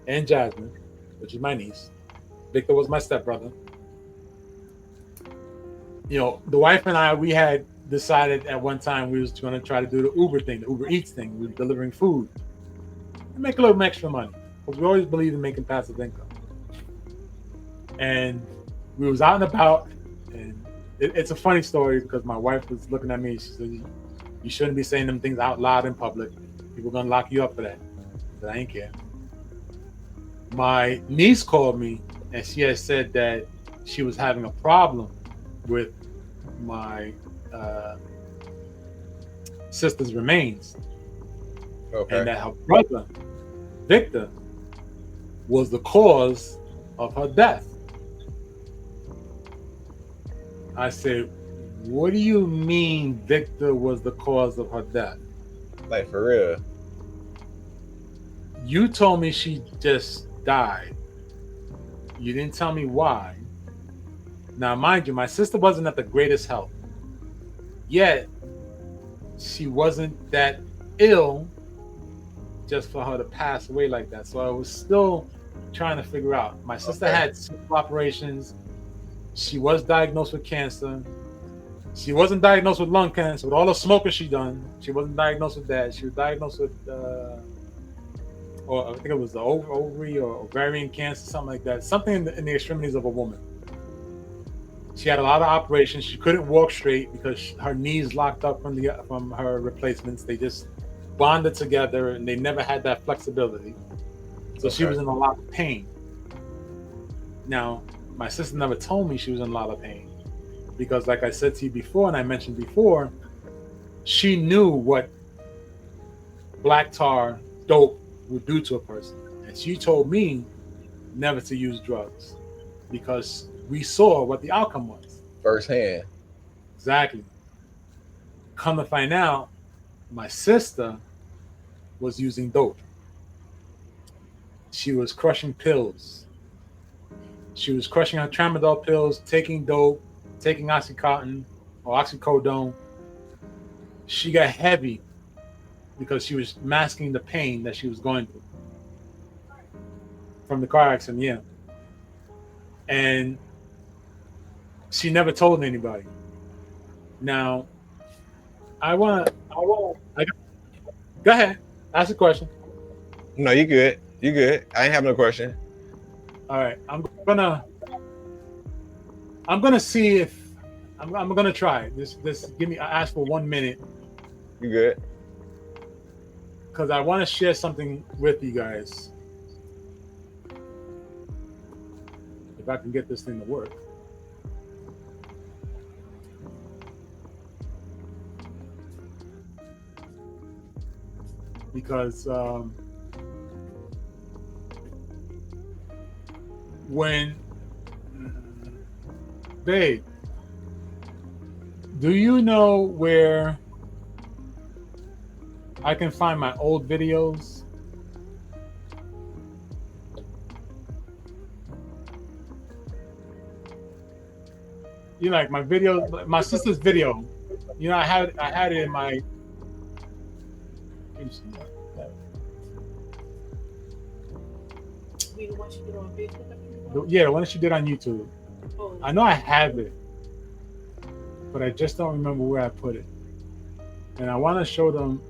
and Jasmine, which is my niece. Victor was my stepbrother. You know, the wife and I, we had decided at one time we was going to try to do the Uber thing, the Uber Eats thing. We were delivering food and make a little extra money because we always believe in making passive income. And we was out and about, and it's a funny story because my wife was looking at me. She said, you shouldn't be saying them things out loud in public. People are going to lock you up for that. But I ain't care. My niece called me and she had said that she was having a problem with my sister's remains. Okay. And that her brother, Victor, was the cause of her death. I said, What do you mean Victor was the cause of her death? Like for real. You told me she just died. You didn't tell me why. Now, mind you, my sister wasn't at the greatest health. Yet, she wasn't that ill just for her to pass away like that. So I was still trying to figure out. My sister had several operations. She was diagnosed with cancer. She wasn't diagnosed with lung cancer. With all the smoking she done, she wasn't diagnosed with that. She was diagnosed with, or I think it was the ovary or ovarian cancer, something like that. Something in the extremities of a woman. She had a lot of operations. She couldn't walk straight because her knees locked up from her replacements. They just bonded together, and they never had that flexibility. So she was in a lot of pain. Now, my sister never told me she was in a lot of pain because, like I said to you before, and I mentioned before, she knew what black tar dope would do to a person, and she told me never to use drugs because we saw what the outcome was firsthand. Exactly. Come to find out, my sister was using dope. She was crushing pills. She was crushing her tramadol pills, taking dope, taking Oxycontin or oxycodone. She got heavy because she was masking the pain that she was going through from the car accident, yeah. And she never told anybody. Now, go ahead, ask a question. No, you good. You good. I ain't have no question. All right, I'm gonna see if I'm gonna try. This give me. I asked for 1 minute. You good? Because I want to share something with you guys. If I can get this thing to work. Because babe, do you know where I can find my old videos? You know, like my video, my sister's video. You know, I had it in my. Yeah, the one that she did on YouTube. Oh. I know I have it, but I just don't remember where I put it. And I want to show them.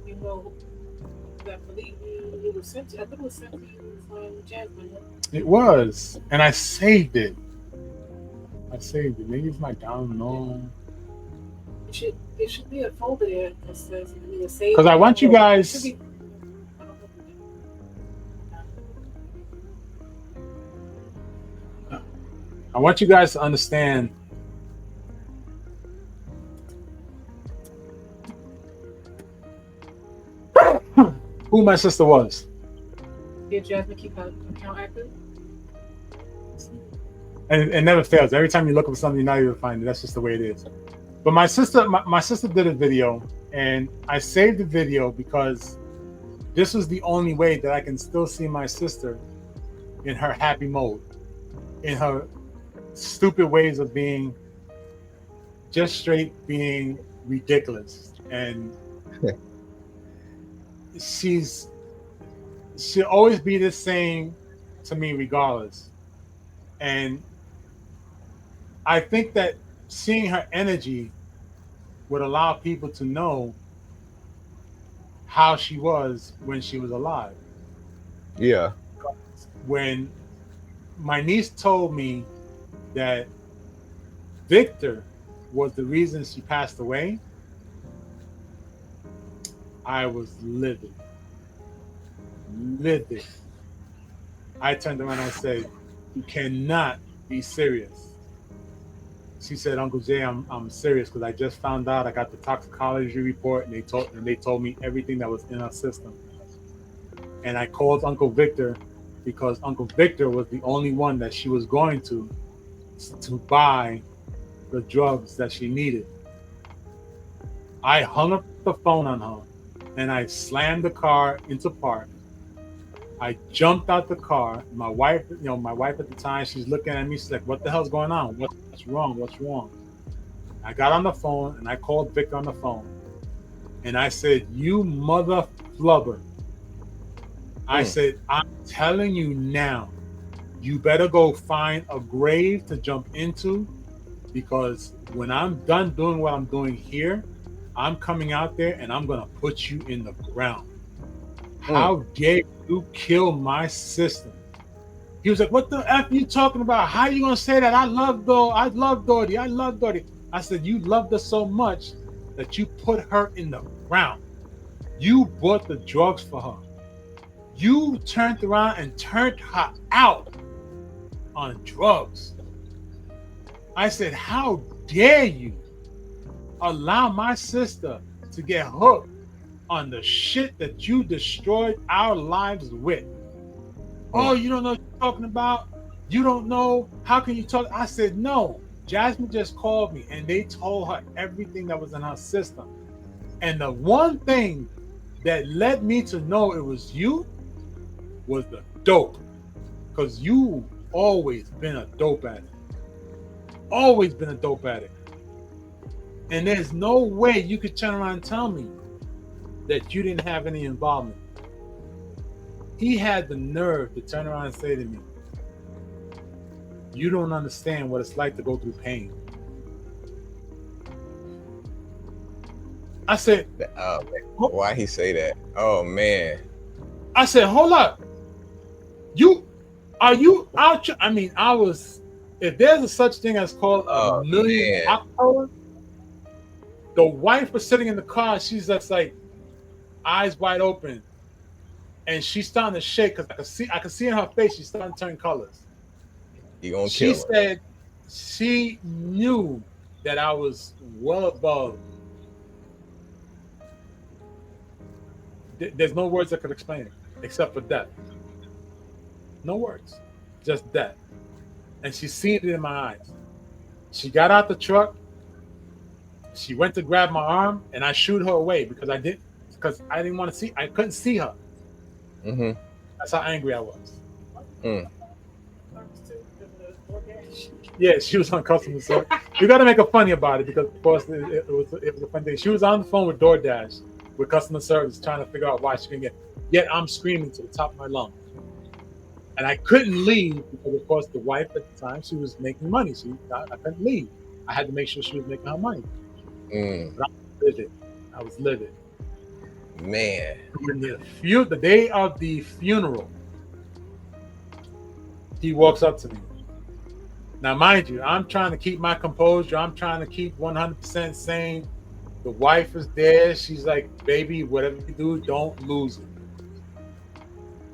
You know, I believe it was sent to, I think it was sent to you from Jasmine. It was, and I saved it. Maybe it's my down low. It should be a folder there that says save. Because I want you guys. I want you guys to understand who my sister was. Did Jasmine keep her account active? And it never fails. Every time you look up something, you're not even find it. That's just the way it is. But my sister did a video, and I saved the video because this was the only way that I can still see my sister in her happy mode, in her stupid ways of being just straight being ridiculous. And she'll always be the same to me regardless. And I think that seeing her energy would allow people to know how she was when she was alive. Yeah. When my niece told me that Victor was the reason she passed away, I was livid. I turned around and I said, "You cannot be serious." She said, "Uncle Jay, I'm serious because I just found out. I got the toxicology report, and they told me everything that was in her system." And I called Uncle Victor because Uncle Victor was the only one that she was going to buy the drugs that she needed. I hung up the phone on her and I slammed the car into park. I jumped out the car. My wife at the time, she's looking at me. She's like, "What the hell's going on? What's wrong? What's wrong?" I got on the phone and I called Victor on the phone. And I said, "You mother flubber." I said, "I'm telling you now, you better go find a grave to jump into, because when I'm done doing what I'm doing here, I'm coming out there and I'm going to put you in the ground. How dare you kill my sister?" He was like, "What the F are you talking about? How are you going to say that? I love Dorothy. I love Dorothy." I said, "You loved her so much that you put her in the ground. You bought the drugs for her. You turned around and turned her out on drugs." I said, "How dare you allow my sister to get hooked on the shit that you destroyed our lives with? Oh, you don't know what you're talking about? You don't know? How can you talk?" I said, "No. Jasmine just called me and they told her everything that was in her system. And the one thing that led me to know it was you was the dope. Because you always been a dope addict. Always been a dope addict. And there's no way you could turn around and tell me that you didn't have any involvement." He had the nerve to turn around and say to me, "You don't understand what it's like to go through pain." I said, Why he say that? Oh man. I said, "Hold up. Are you out? I mean, I was, if there's a such thing as called a million October, the wife was sitting in the car. She's just like eyes wide open. And she's starting to shake because I could see in her face she's starting to turn colors. You gonna She kill her. said she knew that I was well above. There's no words that could explain it except for death. No words, just death. And she seen it in my eyes. She got out the truck. She went to grab my arm, and I shooed her away because I didn't want to see. I couldn't see her. That's how angry I was. Yeah, she was on customer service. You got to make a funny about it because, of course, it was a fun thing. She was on the phone with DoorDash with customer service trying to figure out why she couldn't get. Yet I'm screaming to the top of my lungs. And I couldn't leave because, of course, the wife at the time, she was making money. I couldn't leave. I had to make sure she was making her money. But I was livid. Man. When the day of the funeral, he walks up to me. Now, mind you, I'm trying to keep my composure. I'm trying to keep 100% sane. The wife is there. She's like, "Baby, whatever you do, don't lose it."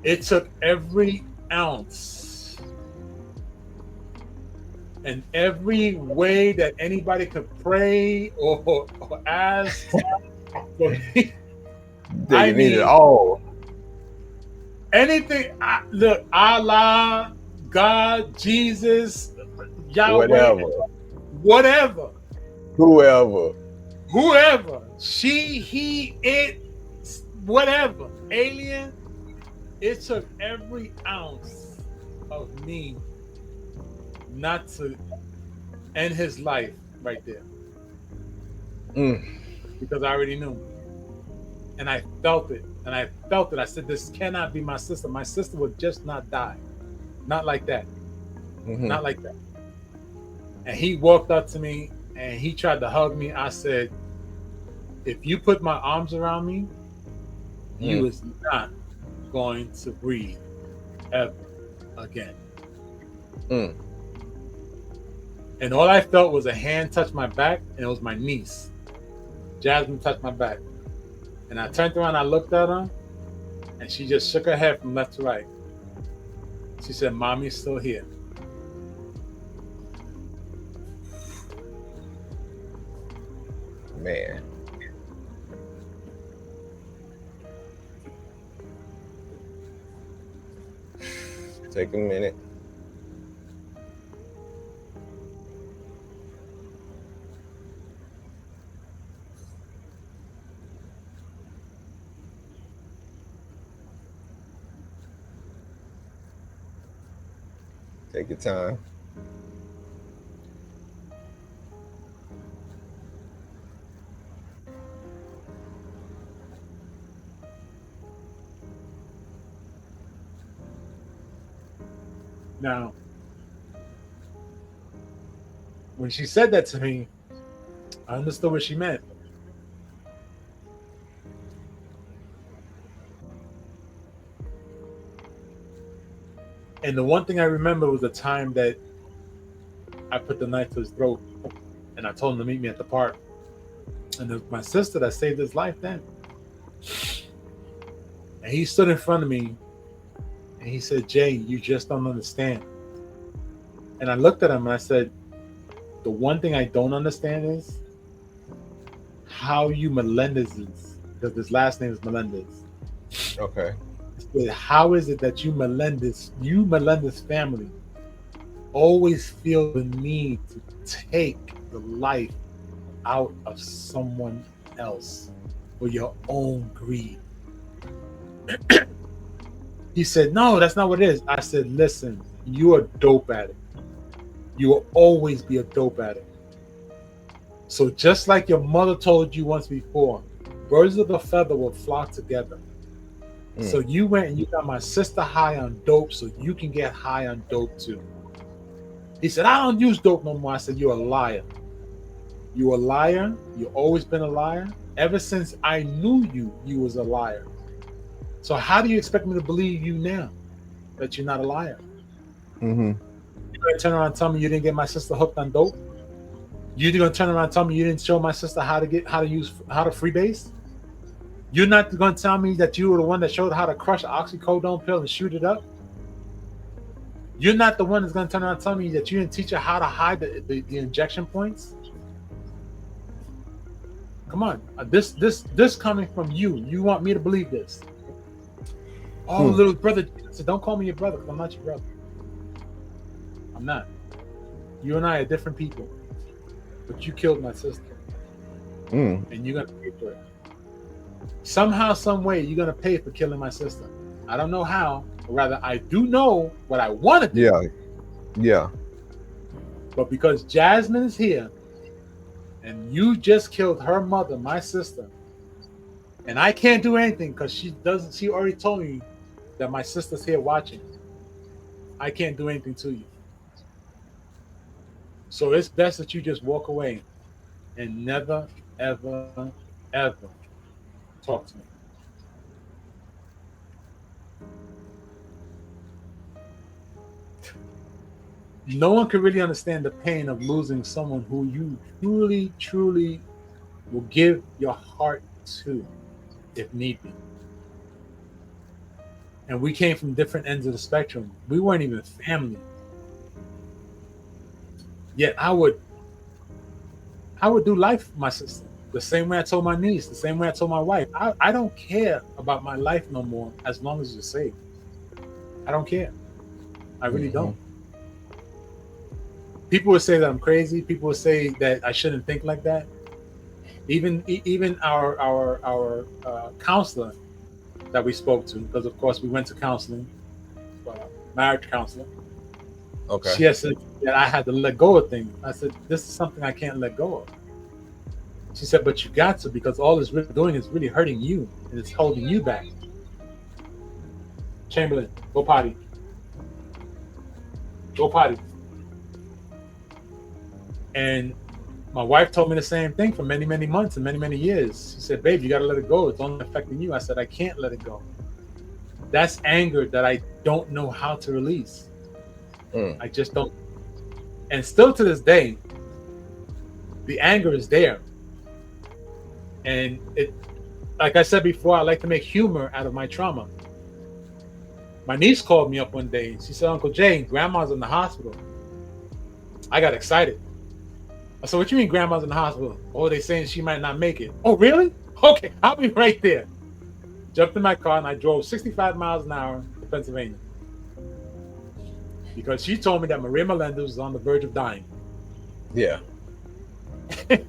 It took every ounce and every way that anybody could pray or ask for me. They need it all. Anything. Look, Allah, God, Jesus, Yahweh, whatever, whoever, she, he, it, whatever, alien. It took every ounce of me not to end his life right there. Because I already knew. And I felt it. I said, "This cannot be my sister. My sister would just not die. Not like that. Not like that." And he walked up to me and he tried to hug me. I said, "If you put my arms around me, you is not going to breathe ever again." And all I felt was a hand touch my back, and it was my niece. Jasmine touched my back. And I turned around, I looked at her, and she just shook her head from left to right. She said, "Mommy's still here." Man. Take a minute. Take your time. Now, when she said that to me, I understood what she meant. And the one thing I remember was the time that I put the knife to his throat and I told him to meet me at the park. And it was my sister that saved his life then. And he stood in front of me and he said, Jay, you just don't understand. And I looked at him and I said, the one thing I don't understand is how you Melendezes, because his last name is Melendez. Okay. How is it that you Melendez family always feel the need to take the life out of someone else for your own greed? He said, no, that's not what it is. I said, listen, you're a dope addict. You will always be a dope addict. So just like your mother told you once before, birds of a feather will flock together. So you went and you got my sister high on dope so you can get high on dope too. He said, I don't use dope no more. I said, you're a liar. You're a liar. You've always been a liar. Ever since I knew you, you was a liar. So how do you expect me to believe you now that you're not a liar? Mm-hmm. You're going to turn around and tell me you didn't get my sister hooked on dope? You're going to turn around and tell me you didn't show my sister how to freebase? You're not going to tell me that you were the one that showed how to crush an oxycodone pill and shoot it up? You're not the one that's going to turn around and tell me that you didn't teach her how to hide the injection points? Come on. This coming from you. You want me to believe this? Oh, little brother. So don't call me your brother because I'm not your brother. I'm not. You and I are different people. But you killed my sister. And you're going to pay for it. Somehow, some way, you're going to pay for killing my sister. I don't know how, or rather, I do know what I want to do. Yeah. But because Jasmine is here, and you just killed her mother, my sister, and I can't do anything because she already told me that my sister's here watching. I can't do anything to you. So it's best that you just walk away and never, ever, ever talk to me. No one can really understand the pain of losing someone who you truly, truly will give your heart to, if need be. And we came from different ends of the spectrum. We weren't even family. Yet I would do life with my sister. The same way I told my niece, the same way I told my wife. I don't care about my life no more as long as you're safe. I don't care. I really don't. People would say that I'm crazy. People would say that I shouldn't think like that. Even our counselor that we spoke to, because of course we went to counseling, marriage counseling. Okay. She said that I had to let go of things. I said, this is something I can't let go of. She said, but you got to, because all it's really doing is really hurting you and it's holding you back. Chamberlain, go potty. Go potty. And my wife told me the same thing for many, many months and many, many years. She said, babe, you got to let it go. It's only affecting you. I said, I can't let it go. That's anger that I don't know how to release. I just don't. And still to this day, the anger is there. And it, like I said before, I like to make humor out of my trauma. My niece called me up one day. She said, Uncle Jay, grandma's in the hospital. I got excited. I said, what you mean grandma's in the hospital? Oh, they saying she might not make it. Oh, really? Okay, I'll be right there. Jumped in my car and I drove 65 miles an hour to Pennsylvania. Because she told me that Maria Melendez was on the verge of dying. Yeah. The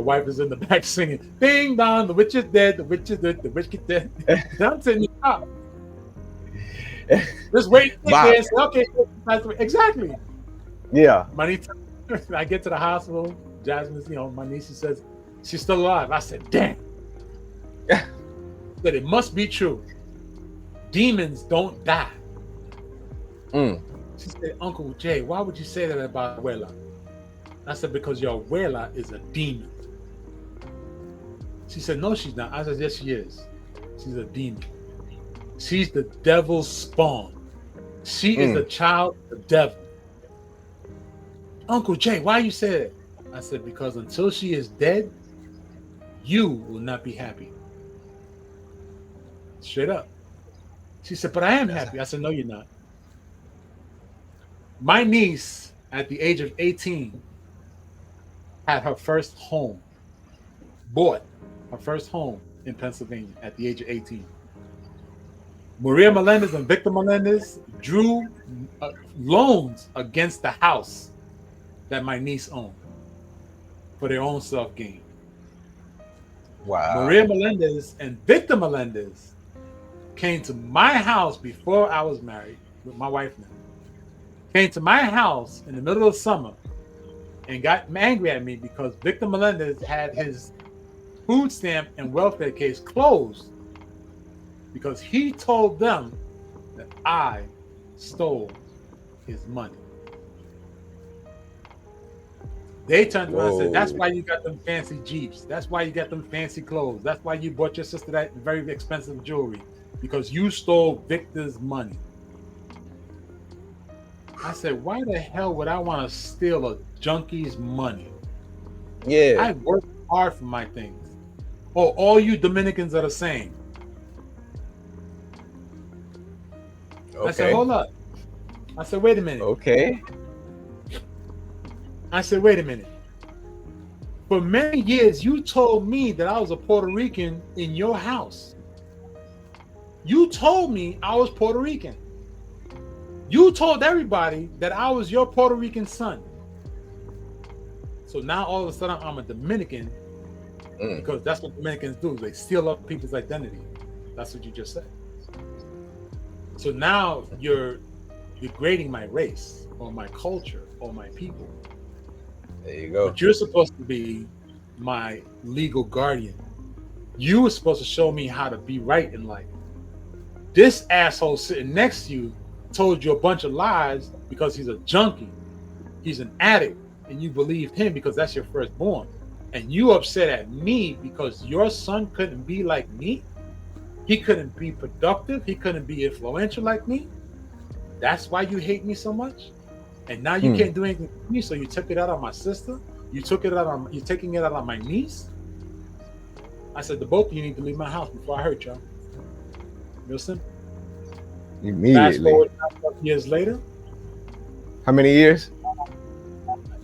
wife is in the back singing, ding dong, the witch is dead, the witch is dead, the witch is dead. I'm sitting in the car. Just wait. Wow. Okay, exactly. Yeah. My niece, I get to the hospital. Jasmine's, my niece, she says she's still alive. I said, damn. That it must be true. Demons don't die. She said, Uncle Jay, why would you say that about abuela? I said, because your abuela is a demon. She said, no, she's not. I said, yes, she is. She's a demon. She's the devil's spawn. She is the child of the devil. Uncle Jay, why you say that? I said, because until she is dead, you will not be happy. Straight up. She said, but I am happy. I said, no, you're not. My niece, at the age of 18, had her first home. Bought her first home in Pennsylvania at the age of 18. Maria Melendez and Victor Melendez drew loans against the house that my niece owned for their own self-gain. Wow. Maria Melendez and Victor Melendez came to my house before I was married with my wife now. Came to my house in the middle of summer and got angry at me because Victor Melendez had his food stamp and welfare case closed because he told them that I stole his money. They turned around and said, that's why you got them fancy Jeeps. That's why you got them fancy clothes. That's why you bought your sister that very expensive jewelry, because you stole Victor's money. I said, why the hell would I want to steal a junkie's money? Yeah. I work hard for my things. Oh, all you Dominicans are the same. Okay. I said, hold up. I said, wait a minute. Okay. I said, wait a minute. For many years, you told me that I was a Puerto Rican in your house. You told me I was Puerto Rican. You told everybody that I was your Puerto Rican son. So now all of a sudden I'm a Dominican because that's what Dominicans do. They steal up people's identity. That's what you just said. So now you're degrading my race or my culture or my people. There you go. But you're supposed to be my legal guardian. You were supposed to show me how to be right in life. This asshole sitting next to you told you a bunch of lies because he's a junkie. He's an addict, and you believed him because that's your firstborn. And you upset at me because your son couldn't be like me. He couldn't be productive. He couldn't be influential like me. That's why you hate me so much. And now you can't do anything for me, so you took it out on my sister. You're taking it out on my niece. I said, the both of you need to leave my house before I hurt y'all. Real simple. Immediately. Fast forward years later. How many years?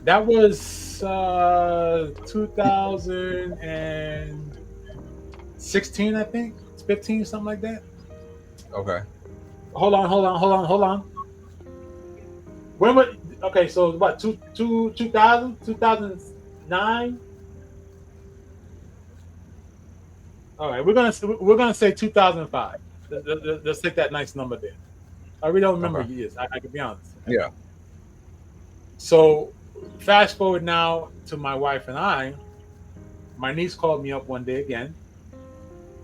That was 2016, I think. It's 15, something like that. Okay. Hold on. When was, okay, so what, 2009? All right, we're gonna say 2005. Let's take that nice number there. I really don't remember years. I can be honest. Yeah. So fast forward now to my wife and I. My niece called me up one day again,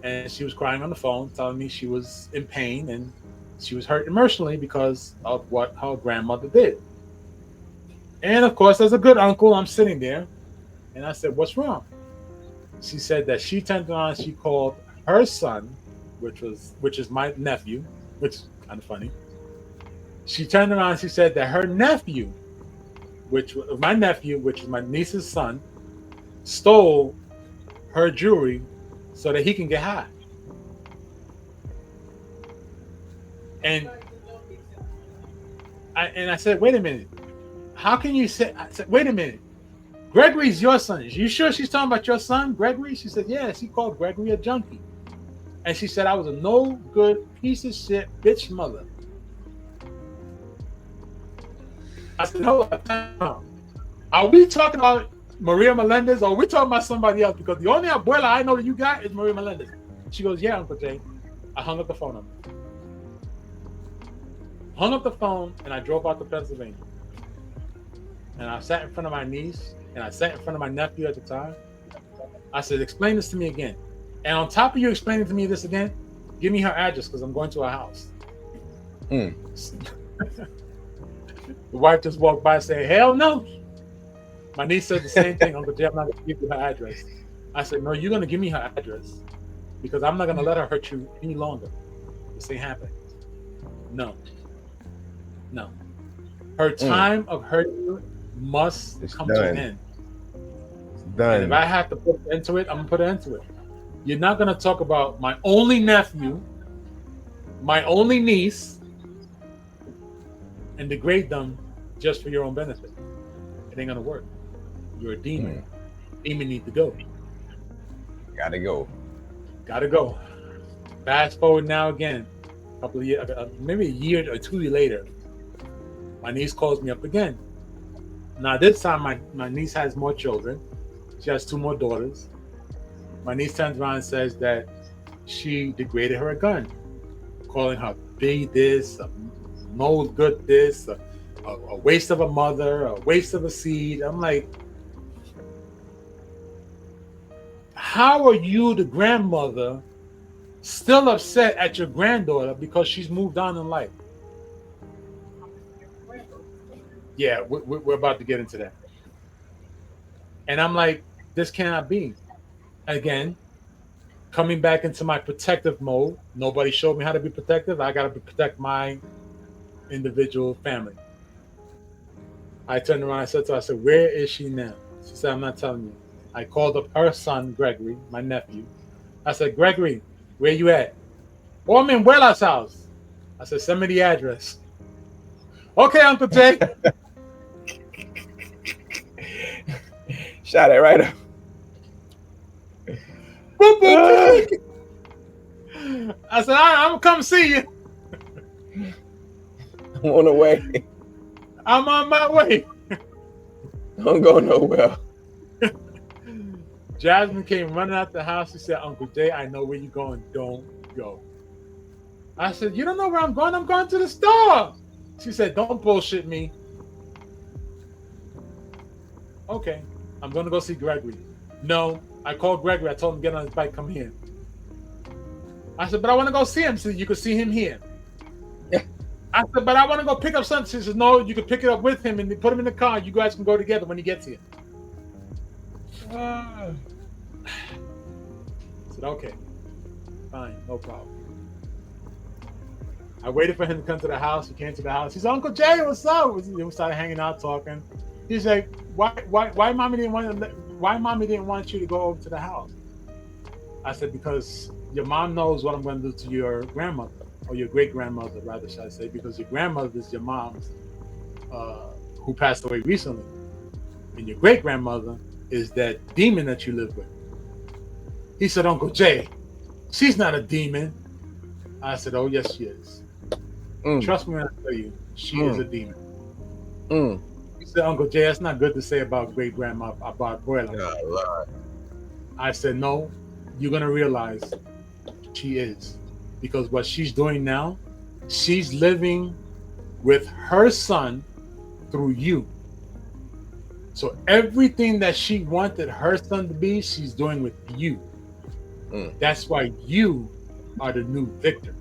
and she was crying on the phone, telling me she was in pain and she was hurt emotionally because of what her grandmother did. And of course, as a good uncle, I'm sitting there, and I said, "What's wrong?" She said that she turned around, she called her son, which is my nephew, which is kind of funny. She turned around and she said that her nephew, which is my niece's son, stole her jewelry so that he can get high. And I said, wait a minute. How can you say? I said, wait a minute. Gregory's your son. Are you sure she's talking about your son, Gregory? She said, yeah. She called Gregory a junkie. And she said I was a no good piece of shit bitch mother. I said, hold on. Are we talking about Maria Melendez or are we talking about somebody else? Because the only abuela I know that you got is Maria Melendez. She goes, yeah, Uncle Jay. I hung up the phone on her. hung up the phone, and I drove out to Pennsylvania. And I sat in front of my niece, and I sat in front of my nephew at the time. I said, explain this to me again. And on top of you explaining to me this again, give me her address because I'm going to her house. The wife just walked by and said, hell no. My niece said the same thing. Uncle Jay, I'm not going to give you her address. I said, no, you're going to give me her address because I'm not going to let her hurt you any longer. This ain't happening. No. Her time of hurting you must come to an end. It's done. And if I have to put an end to it, I'm going to put an end to it. You're not going to talk about my only nephew, my only niece, and degrade them just for your own benefit. It ain't going to work. You're a demon. Demon need to go. Gotta go. Fast forward now again, a couple of years, maybe a year or 2 years later, my niece calls me up again. Now this time my niece has more children. She has 2 more daughters. My niece turns around and says that she degraded her a gun, calling her big this, no good this, a waste of a mother, a waste of a seed. I'm like, how are you, the grandmother, still upset at your granddaughter because she's moved on in life? Yeah, we're about to get into that. And I'm like, this cannot be. Again, coming back into my protective mode. Nobody showed me how to be protective. I got to protect my individual family. I turned around, I said to her, I said, where is she now? She said, I'm not telling you. I called up her son, Gregory, my nephew. I said, Gregory, where you at? Oh, I'm in Well's house. I said, send me the address. Okay, Uncle Jay. Shot it right up. I said, I'm going to come see you. I'm on the way. I'm on my way. Don't go nowhere. Jasmine came running out the house. She said, Uncle Jay, I know where you're going. Don't go. I said, you don't know where I'm going? I'm going to the store. She said, don't bullshit me. Okay, I'm going to go see Gregory. No, I called Gregory. I told him to get on his bike, come here. I said, but I want to go see him. She said, you can see him here. I said, but I want to go pick up something. She said, no, you can pick it up with him and put him in the car. You guys can go together when he gets here. I said, okay, fine, no problem. I waited for him to come to the house. He came to the house. He said, Uncle Jay, what's up? We started hanging out, talking. He's like, why mommy didn't want you to go over to the house? I said, because your mom knows what I'm going to do to your grandmother, or your great grandmother, rather, should I say, because your grandmother is your mom's, who passed away recently, and your great grandmother is that demon that you live with. He said, Uncle Jay, she's not a demon. I said, oh, yes, she is. Trust me when I tell you, she is a demon. He said, Uncle Jay, that's not good to say about great grandma, about abuela. I said, no, you're going to realize she is. Because what she's doing now, she's living with her son through you. So everything that she wanted her son to be, she's doing with you. That's why you are the new victor.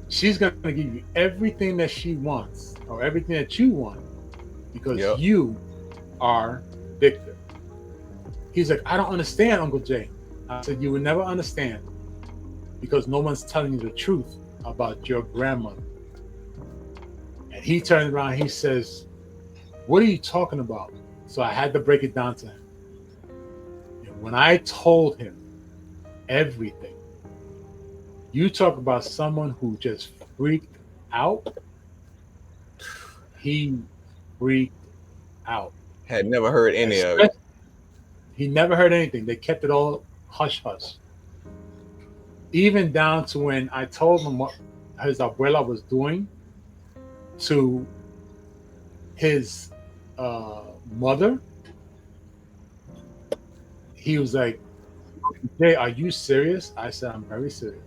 She's going to give you everything that she wants, or everything that you want, because you are victor. He's like, I don't understand, Uncle Jay. I said, you will never understand, because no one's telling you the truth about your grandmother. And he turned around, he says, what are you talking about? So I had to break it down to him. And when I told him everything, you talk about someone who just freaked out. He freaked out. Had never heard any of it. He never heard anything. They kept it all hush hush. Even down to when I told him what his abuela was doing to his mother, he was like, Jay, are you serious? I said, I'm very serious.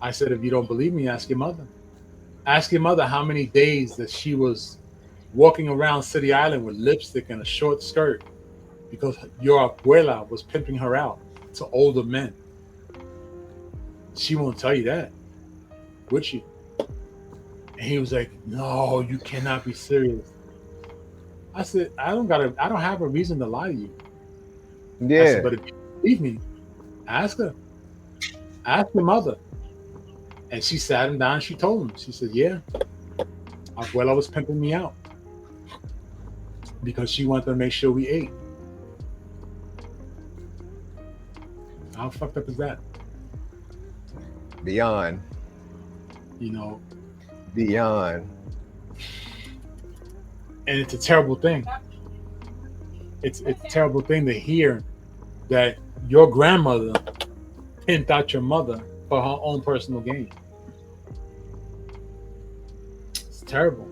I said, if you don't believe me, ask your mother. Ask your mother how many days that she was walking around City Island with lipstick and a short skirt because your abuela was pimping her out to older men. She won't tell you that, would she? And he was like, "No, you cannot be serious." I said, I don't have a reason to lie to you. Yeah. I said, but if you believe me, ask her. Ask your mother. And she sat him down and she told him. She said, yeah, abuela was pimping me out because she wanted to make sure we ate. How fucked up is that? Beyond. You know? Beyond. And it's a terrible thing. It's a terrible thing to hear that your grandmother pimped out your mother for her own personal gain. It's terrible.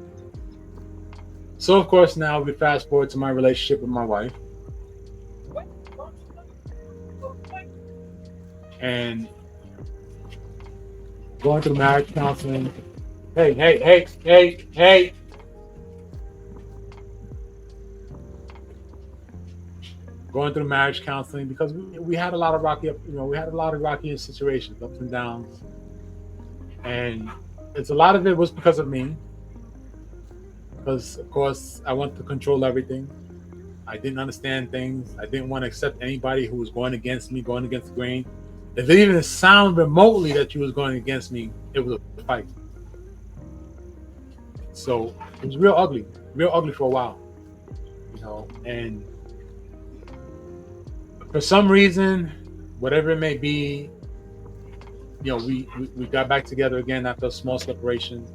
So of course now we fast forward to my relationship with my wife. And going through marriage counseling. Hey. Going through marriage counseling because we had a lot of rocky situations, ups and downs. And a lot of it was because of me. Because of course I wanted to control everything. I didn't understand things. I didn't want to accept anybody who was going against me, going against the grain. If it even sounded remotely that you was going against me, it was a fight. So it was real ugly for a while, you know. And for some reason, whatever it may be, you know, we got back together again after a small separation,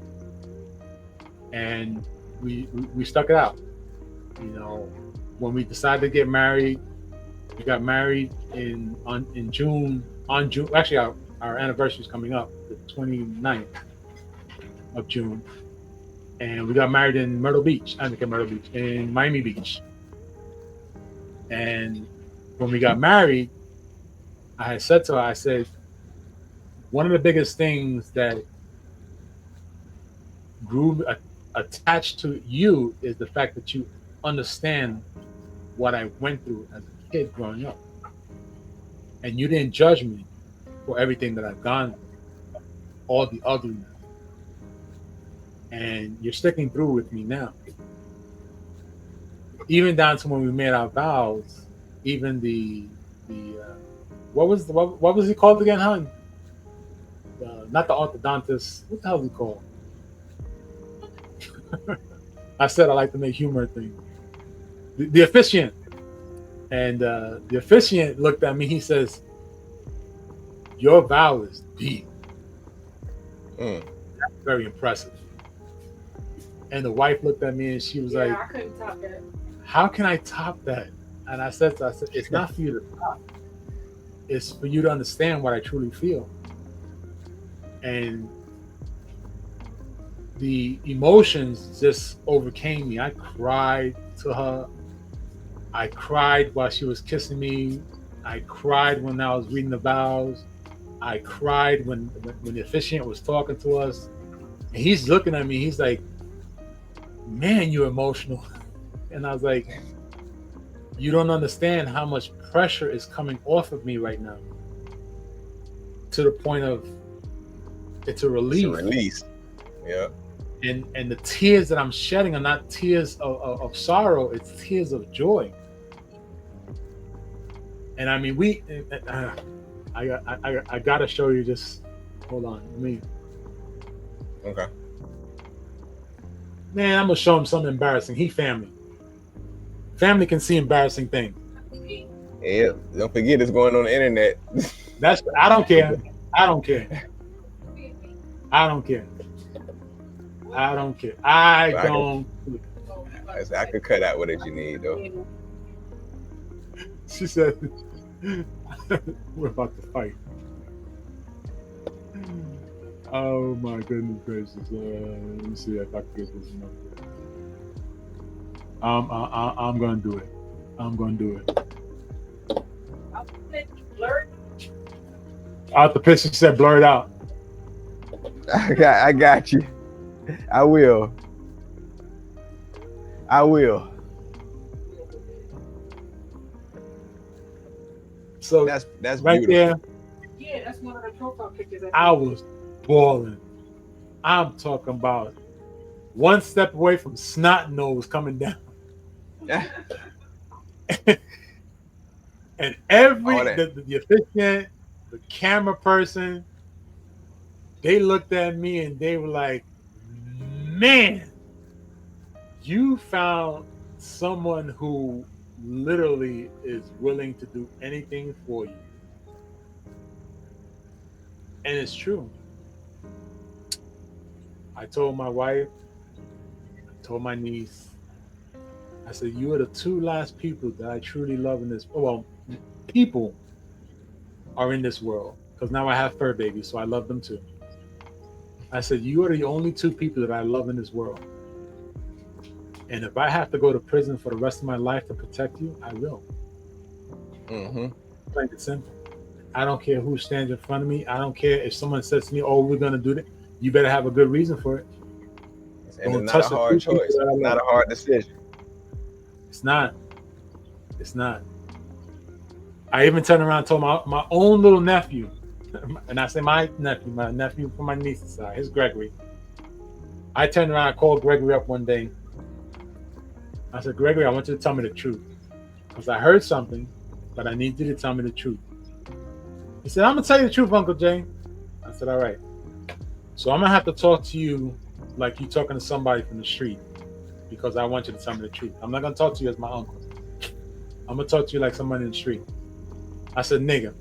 and we stuck it out. You know, when we decided to get married, we got married in June. Actually, our anniversary is coming up, the 29th of June. And we got married in in Miami Beach. And when we got married, I had said to her, I said, one of the biggest things that grew attached to you is the fact that you understand what I went through as a kid growing up. And you didn't judge me for everything that I've gone through, all the ugliness. And you're sticking through with me now. Even down to when we made our vows, even the what was he called again, huh? Not the orthodontist. What the hell is he called? I said I like to make humor thing. The officiant. And the officiant looked at me. He says, "Your vow is deep." That's very impressive. And the wife looked at me and she was like, I couldn't top that. How can I top that? And I said, it's not for you to top. It's for you to understand what I truly feel. And the emotions just overcame me. I cried to her. I cried while she was kissing me. I cried when I was reading the vows. I cried when the officiant was talking to us. And he's looking at me. He's like, "Man, you're emotional." And I was like, "You don't understand how much pressure is coming off of me right now. To the point of it's a relief." It's a release. Yeah. And the tears that I'm shedding are not tears of sorrow, it's tears of joy. And I mean, I gotta show you this. Hold on, Okay. Man, I'm gonna show him something embarrassing. He family can see embarrassing things. Yeah, don't forget it's going on the internet. I don't care. I don't care. I could cut out what you need though. She said, "We're about to fight." Oh my goodness gracious! Let me see if I can get this number. I'm gonna do it. Out the picture said blurred out. I got you. I will. So That's right beautiful. there, Yeah, that's one of the profile pictures. I was balling. I'm talking about one step away from snot nose coming down. And every All that. the officiant, the camera person, they looked at me and they were like, man, you found someone who literally is willing to do anything for you. And it's true. I told my wife, I told my niece, I said, you are the two last people that I truly love in this. Well, people are in this world because now I have fur babies, so I love them too. I said, you are the only two people that I love in this world. And if I have to go to prison for the rest of my life to protect you, I will. Mm-hmm. Plain and simple. I don't care who stands in front of me. I don't care if someone says to me, oh, we're going to do that. You better have a good reason for it. And Don't it's not touch a hard choice. Not a hard decision. It's not. It's not. I even turned around and told my own little nephew, and I say my nephew from my niece's side, his Gregory. I turned around and called Gregory up one day. I said, Gregory, I want you to tell me the truth. Because I heard something, but I need you to tell me the truth. He said, I'm going to tell you the truth, Uncle Jay. I said, all right. So I'm going to have to talk to you like you're talking to somebody from the street because I want you to tell me the truth. I'm not going to talk to you as my uncle. I'm going to talk to you like somebody in the street. I said, nigga,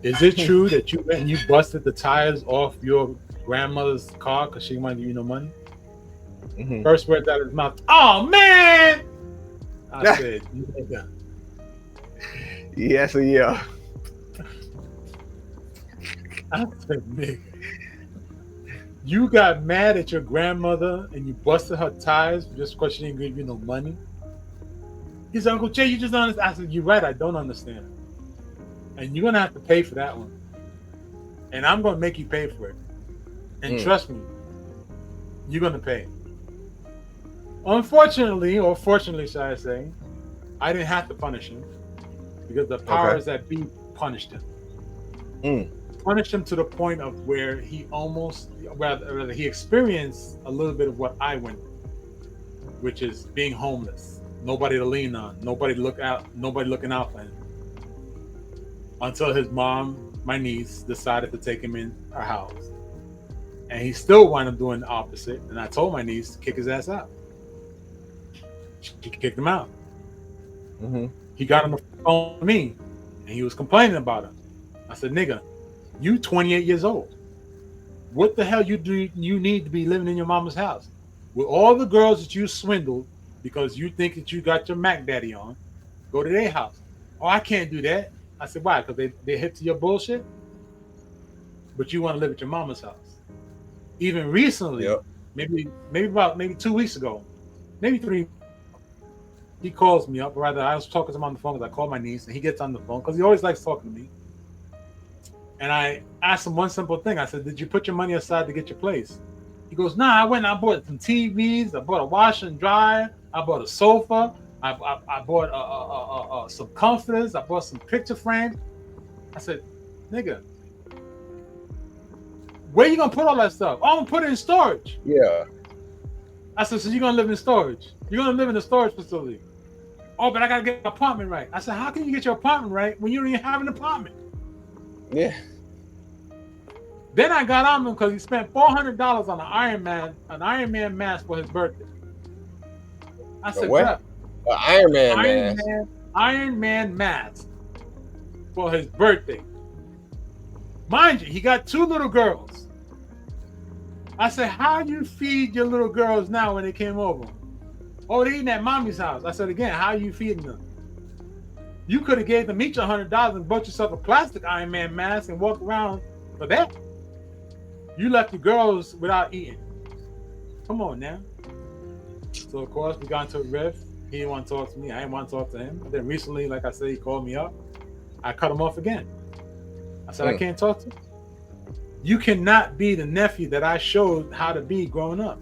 is it true that you went and you busted the tires off your grandmother's car because she wanted to give you no money? Mm-hmm. First words out of his mouth, oh, man! I said, nigga. Yes, yeah. I said, nigga. You got mad at your grandmother and you busted her tires just because she didn't give you no money? He said, Uncle Jay, you just don't understand. I said, you're right, I don't understand. And you're going to have to pay for that one. And I'm going to make you pay for it. And trust me, you're going to pay. Unfortunately, or fortunately, should I say, I didn't have to punish him because the powers that be punished him. Punished him to the point of where he almost, rather he experienced a little bit of what I went through, which is being homeless. Nobody to lean on, nobody looking out for him. Until his mom, my niece, decided to take him in her house. And he still wound up doing the opposite. And I told my niece to kick his ass out. She kicked him out. Mm-hmm. He got on the phone with me and he was complaining about it. I said, nigga, you 28 years old. What the hell you need to be living in your mama's house? With all the girls that you swindled because you think that you got your Mac Daddy on, go to their house. Oh, I can't do that. I said, why? Because they hip to your bullshit? But you want to live at your mama's house. Even recently, maybe 2 weeks ago, maybe 3, he calls me up. Or rather, I was talking to him on the phone because I called my niece, and he gets on the phone because he always likes talking to me. And I asked him one simple thing. I said, did you put your money aside to get your place? He goes, nah, I went and I bought some TVs. I bought a washer and dryer. I bought a sofa. I bought some comforters. I bought some picture frames. I said, nigga, where you gonna put all that stuff? Oh, I'm gonna put it in storage. Yeah. I said, so you're gonna live in storage? You're gonna live in a storage facility? Oh, but I gotta get my apartment right. I said, how can you get your apartment right when you don't even have an apartment? Yeah. Then I got on him because he spent $400 on an Iron Man mask for his birthday. I said, what? Iron Man mask for his birthday. Mind you, he got 2 little girls. I said, how do you feed your little girls now when they came over? Oh, they eating at mommy's house. I said, again, how are you feeding them? You could have gave them each $100 and bought yourself a plastic Iron Man mask and walked around for that. You left the girls without eating. Come on now. So, of course, we got into a riff. He didn't want to talk to me. I didn't want to talk to him. But then recently, like I said, he called me up. I cut him off again. I said, I can't talk to him. You cannot be the nephew that I showed how to be growing up.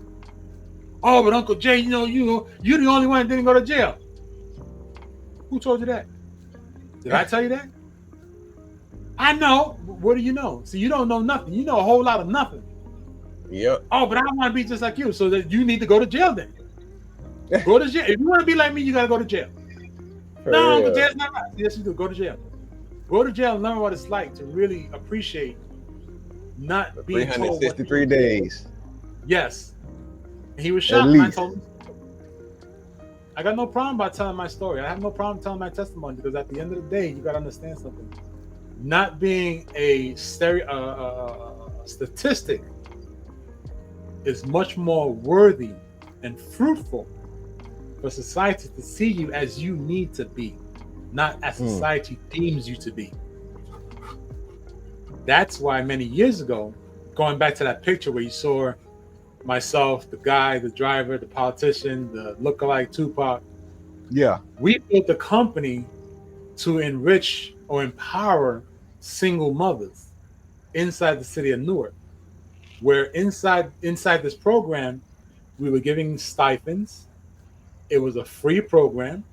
Oh, but Uncle Jay, you're the only one that didn't go to jail. Who told you that? Did I tell you that? I know. What do you know? So you don't know nothing. You know a whole lot of nothing. Yep. Oh, but I want to be just like you. So that you need to go to jail then. Go to jail. If you want to be like me, you got to go to jail. No, Uncle Jay's not right. Yes, you do. Go to jail. Go to jail and learn what it's like to really appreciate not being told 363 days. Yes. And he was shocked when I told him. I got no problem about telling my story. I have no problem telling my testimony because at the end of the day, you got to understand something. Not being a statistic is much more worthy and fruitful for society to see you as you need to be, not as society deems you to be. That's why many years ago, going back to that picture where you saw myself, the guy, the driver, the politician, the lookalike Tupac. Yeah. We built a company to enrich or empower single mothers inside the city of Newark, where inside this program, we were giving stipends. It was a free program.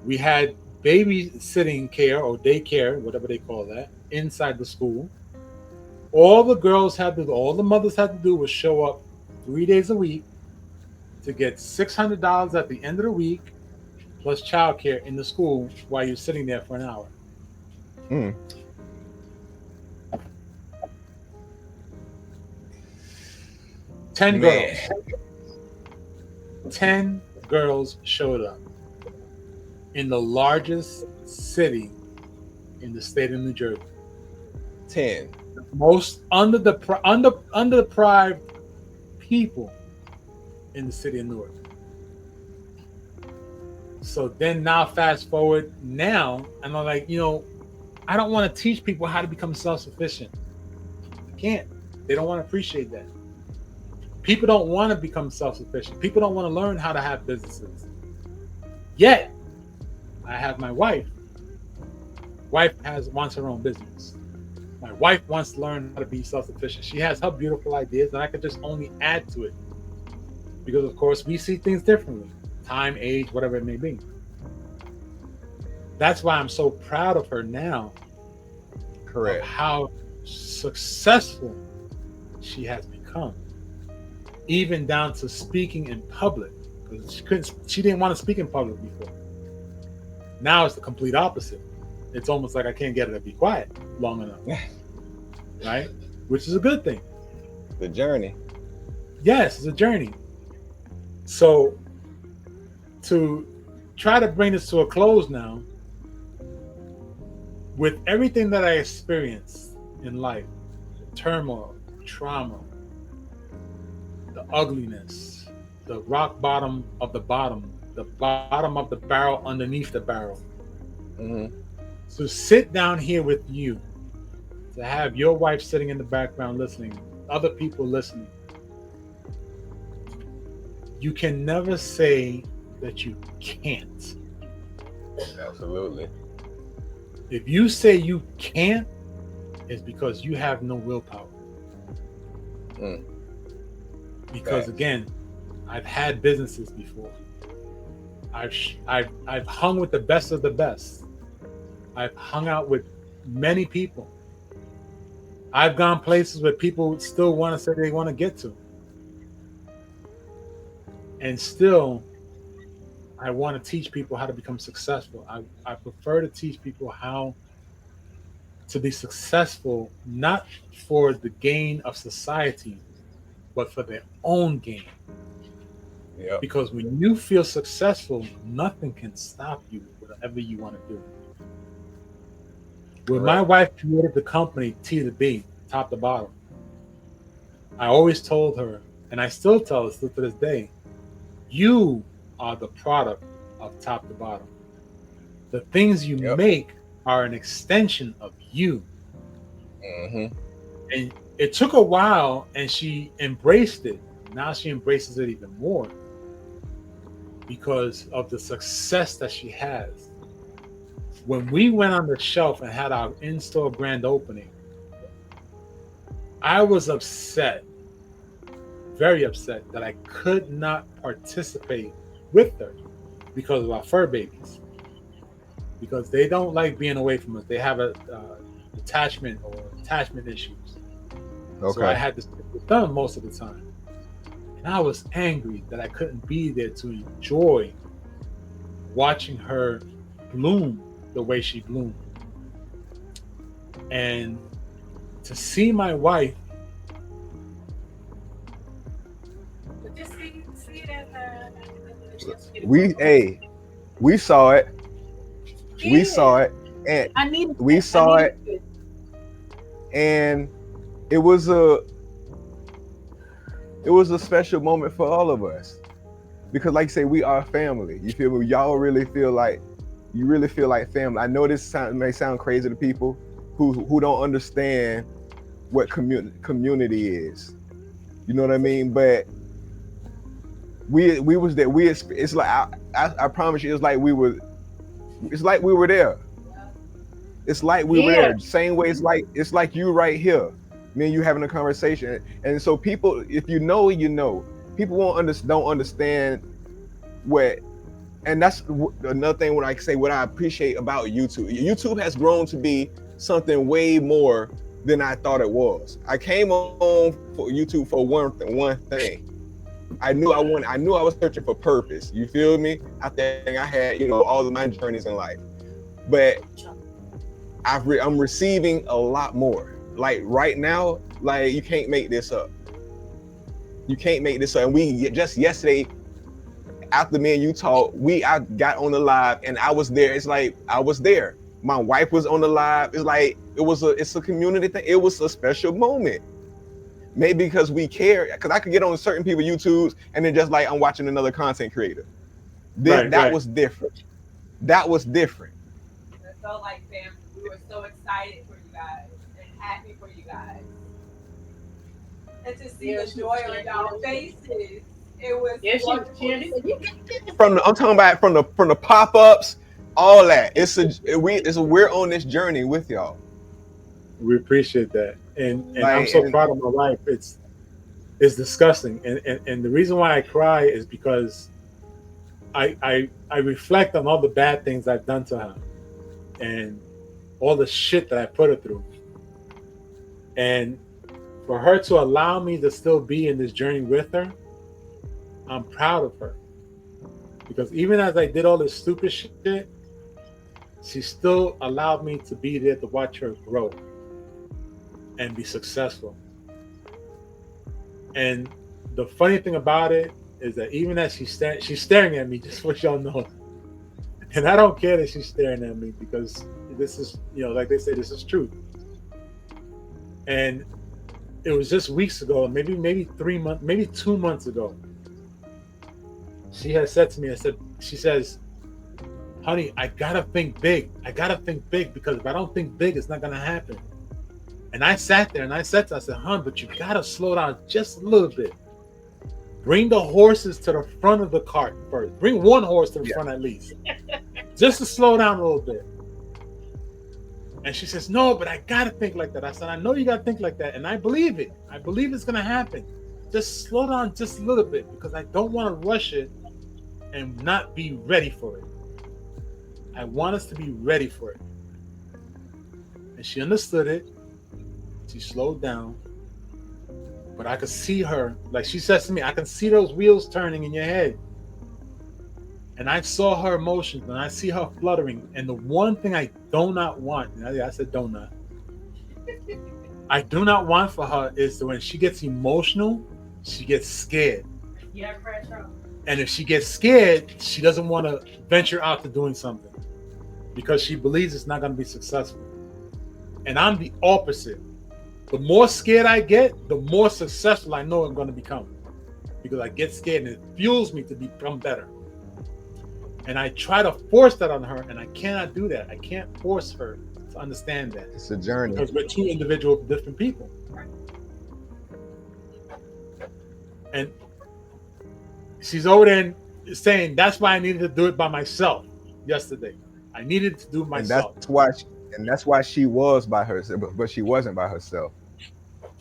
We had babysitting care or daycare, whatever they call that, inside the school. All the mothers had to do was show up 3 days a week to get $600 at the end of the week, plus childcare in the school while you're sitting there for an hour. 10 girls. 10 girls showed up in the largest city in the state of New Jersey. 10. Most underdeprived people in the city of Newark. So then now fast forward now, and I'm like, I don't want to teach people how to become self-sufficient. I can't. They don't want to appreciate that. People don't want to become self-sufficient. People don't want to learn how to have businesses. Yet, I have my wife. Wife wants her own business. My wife wants to learn how to be self-sufficient. She has her beautiful ideas, and I could just only add to it. Because, of course, we see things differently. Time, age, whatever it may be. That's why I'm so proud of her now. Correct. Of how successful she has become. Even down to speaking in public. Because she didn't want to speak in public before. Now it's the complete opposite. It's almost like I can't get her to be quiet long enough. Right? Which is a good thing. The journey. Yes, it's a journey. So, to try to bring this to a close now, with everything that I experienced in life, turmoil, trauma, the ugliness, the rock bottom of the bottom of the barrel underneath the barrel. So sit down here with you, to have your wife sitting in the background listening, other people listening. You can never say that you can't. Absolutely. If you say you can't, it's because you have no willpower. Because again, I've had businesses before. I've hung with the best of the best. I've hung out with many people. I've gone places where people still want to say they want to get to. And still, I want to teach people how to become successful. I prefer to teach people how to be successful, not for the gain of society, but for their own gain. Yep. Because when you feel successful, nothing can stop you with whatever you want to do. When my wife created the company T2B, top to bottom, I always told her, and I still tell her still to this day, you are the product of top to bottom. The things you make are an extension of you. And it took a while, and she embraced it. Now she embraces it even more because of the success that she has. When we went on the shelf and had our in-store grand opening, I was upset, very upset, that I could not participate with her because of our fur babies. Because they don't like being away from us. They have attachment issues. So I Okay. had to stick with them most of the time. And I was angry that I couldn't be there to enjoy watching her bloom the way she bloomed. And to see my wife. But just see it as We saw it. We Yeah. saw it, and I needed we it. saw I it, needed and it was a special moment for all of us, because like I say, we are family. You feel me? Y'all really feel like family. I know this may sound crazy to people who don't understand what community is. You know what I mean? But we was there. It's like I promise you, it's like we were there. It's like we were Yeah. there. Same way, it's like you right here. Me and you having a conversation. And so people, if you know, you know. People don't understand what, and that's another thing. What I say, what I appreciate about YouTube. YouTube has grown to be something way more than I thought it was. I came on for YouTube for one thing. I knew I was searching for purpose. You feel me? I think I had, all of my journeys in life, but I'm receiving a lot more. Like right now, like you can't make this up. You can't make this up. And we just yesterday, after me and you talked, I got on the live and I was there. It's like I was there. My wife was on the live. It's like it's a community thing. It was a special moment. Maybe because we care, because I could get on certain people's YouTubes and then just like I'm watching another content creator. That was different. That was different. It felt like family. We were so excited for you guys and happy for you guys. And to see the joy on y'all faces, it was wonderful. I'm talking about from the pop-ups, all that. We're on this journey with y'all. We appreciate that, and I'm so proud of my wife. It's disgusting, and the reason why I cry is because I reflect on all the bad things I've done to her, and all the shit that I put her through, and for her to allow me to still be in this journey with her, I'm proud of her, because even as I did all this stupid shit, she still allowed me to be there to watch her grow and be successful. And the funny thing about it is that even as she's staring at me, just so y'all know, and I don't care that she's staring at me, because this is, like they say, this is truth. And it was just weeks ago, maybe 3 months, maybe 2 months ago, she has said to me, she says, honey, I gotta think big. I gotta think big, because if I don't think big, it's not gonna happen. And I sat there and I said, hon, but you gotta slow down just a little bit. Bring the horses to the front of the cart first. Bring one horse to the front at least. Just to slow down a little bit. And she says, no, but I gotta think like that. I said, I know you gotta think like that. And I believe it. I believe it's gonna happen. Just slow down just a little bit, because I don't want to rush it and not be ready for it. I want us to be ready for it. And she understood it. She slowed down. But I could see her, like she says to me, I can see those wheels turning in your head. And I saw her emotions, and I see her fluttering. And the one thing I do not want, and I said do not, I do not want for her is that when she gets emotional, she gets scared. Yeah, pressure. And if she gets scared, she doesn't want to venture out to doing something, because she believes it's not going to be successful. And I'm the opposite. The more scared I get, the more successful I know I'm going to become, because I get scared and it fuels me to become better. And I try to force that on her, and I cannot do that. I can't force her to understand that. It's a journey. Because we're two individual, different people. And she's over there saying, that's why I needed to do it by myself yesterday. I needed to do it myself. And that's why she was by herself, but she wasn't by herself.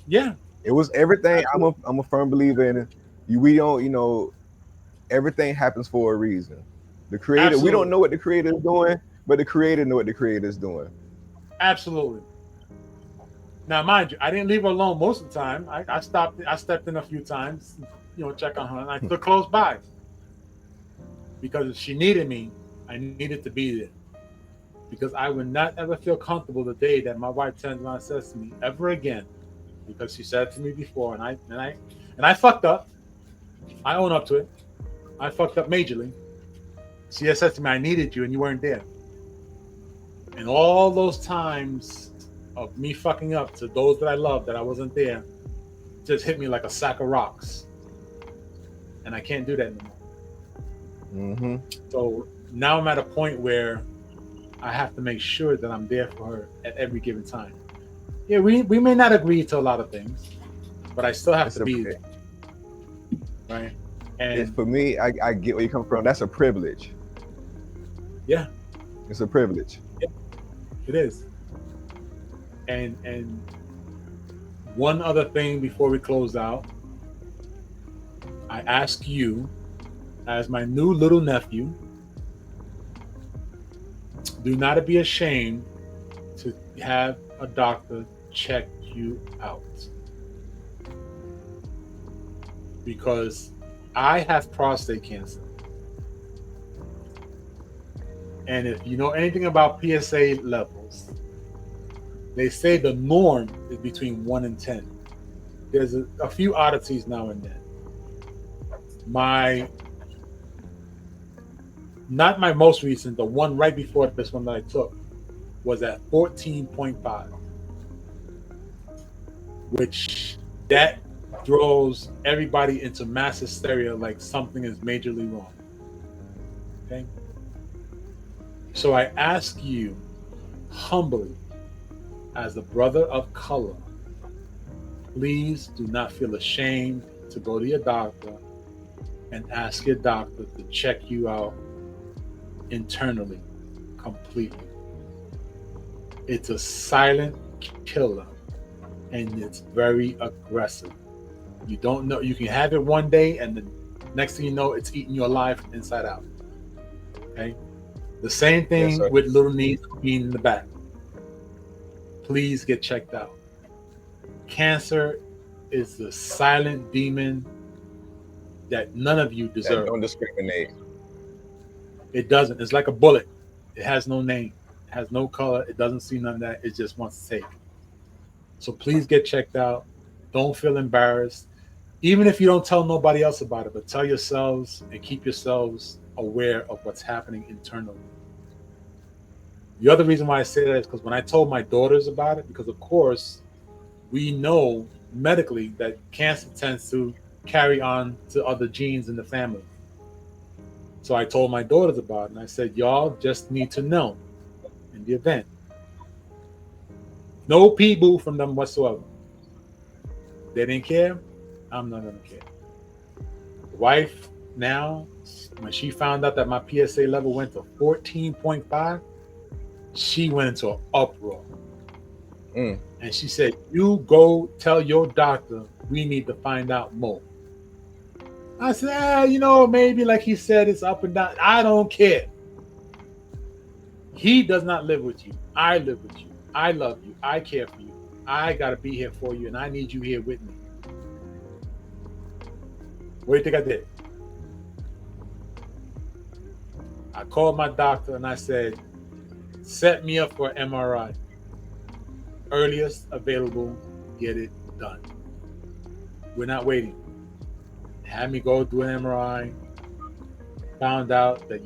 Yeah, It was everything. absolutely. I'm a firm believer in it. We don't, everything happens for a reason. The creator, we don't Absolutely. know what the creator is doing, but the creator know what the creator is doing. Absolutely. Now, mind you, I didn't leave her alone most of the time. I stopped. I stepped in a few times, check on her, and I stood close by because if she needed me, I needed to be there. Because I would not ever feel comfortable the day that my wife turns around and says to me ever again, because she said it to me before, and I fucked up. I own up to it. I fucked up majorly. She has said to me, "I needed you, and you weren't there." And all those times of me fucking up to those that I love that I wasn't there just hit me like a sack of rocks. And I can't do that anymore. Mm-hmm. So now I'm at a point where I have to make sure that I'm there for her at every given time. Yeah, we may not agree to a lot of things, but I still have to be there. Right? And for me, I get where you come from. That's a privilege. Yeah. It's a privilege. Yeah, it is. And one other thing before we close out, I ask you, as my new little nephew, do not be ashamed to have a doctor check you out. Because I have prostate cancer. And if you know anything about PSA levels, they say the norm is between 1 and 10. There's a few oddities now and then. Not my most recent, the one right before this one that I took was at 14.5, which that throws everybody into mass hysteria like something is majorly wrong. Okay? So I ask you humbly, as a brother of color, please do not feel ashamed to go to your doctor and ask your doctor to check you out internally, completely. It's a silent killer and it's very aggressive. You don't know, you can have it one day and the next thing you know, it's eating your life inside out. Okay? The same thing with little knees being in the back. Please get checked out. Cancer is the silent demon that none of you deserve. That don't discriminate. It doesn't. It's like a bullet. It has no name. It has no color. It doesn't see none of that. It just wants to take. So please get checked out. Don't feel embarrassed. Even if you don't tell nobody else about it, but tell yourselves and keep yourselves aware of what's happening internally. The other reason why I say that is because when I told my daughters about it, because of course we know medically that cancer tends to carry on to other genes in the family. So I told my daughters about it and I said, y'all just need to know in the event. No pee-boo from them whatsoever. They didn't care. I'm not going to care. The wife now, when she found out that my PSA level went to 14.5, she went into an uproar. And she said, you go tell your doctor we need to find out more. I said, maybe like he said, it's up and down. I don't care. He does not live with you. I live with you. I love you. I care for you. I got to be here for you, and I need you here with me. What do you think I did? I called my doctor, and I said, set me up for an MRI. Earliest available, get it done. We're not waiting. Had me go do an MRI. Found out that,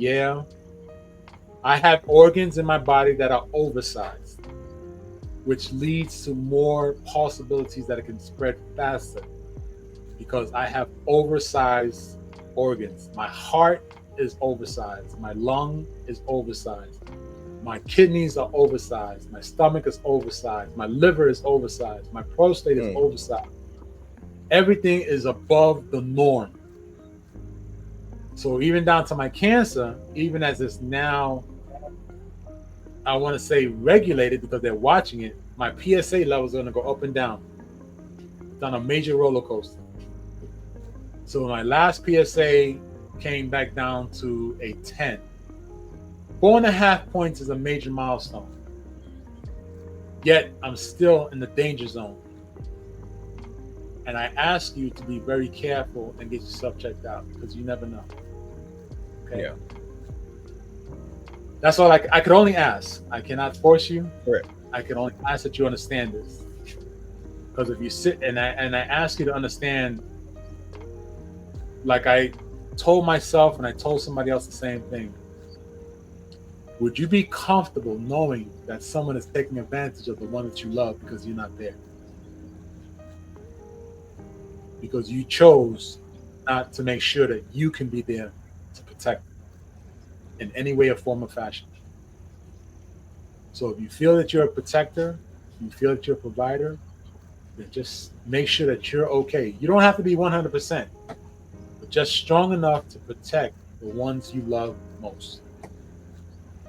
I have organs in my body that are oversized, which leads to more possibilities that it can spread faster because I have oversized organs. My heart is oversized. My lung is oversized. My kidneys are oversized. My stomach is oversized. My liver is oversized. My prostate is oversized. Everything is above the norm. So even down to my cancer, even as it's now, I want to say regulated because they're watching it, my PSA levels are going to go up and down. on a major roller coaster. So my last PSA came back down to a 10. 4.5 points is a major milestone. Yet I'm still in the danger zone. And I ask you to be very careful and get yourself checked out because you never know. Okay. Yeah. That's all I could only ask. I cannot force you. Correct. I can only ask that you understand this. Because if you sit and I ask you to understand, like I told myself and I told somebody else the same thing, would you be comfortable knowing that someone is taking advantage of the one that you love because you're not there? Because you chose not to make sure that you can be there to protect them in any way or form or fashion. So if you feel that you're a protector, you feel that you're a provider, then just make sure that you're okay. You don't have to be 100%, but just strong enough to protect the ones you love most.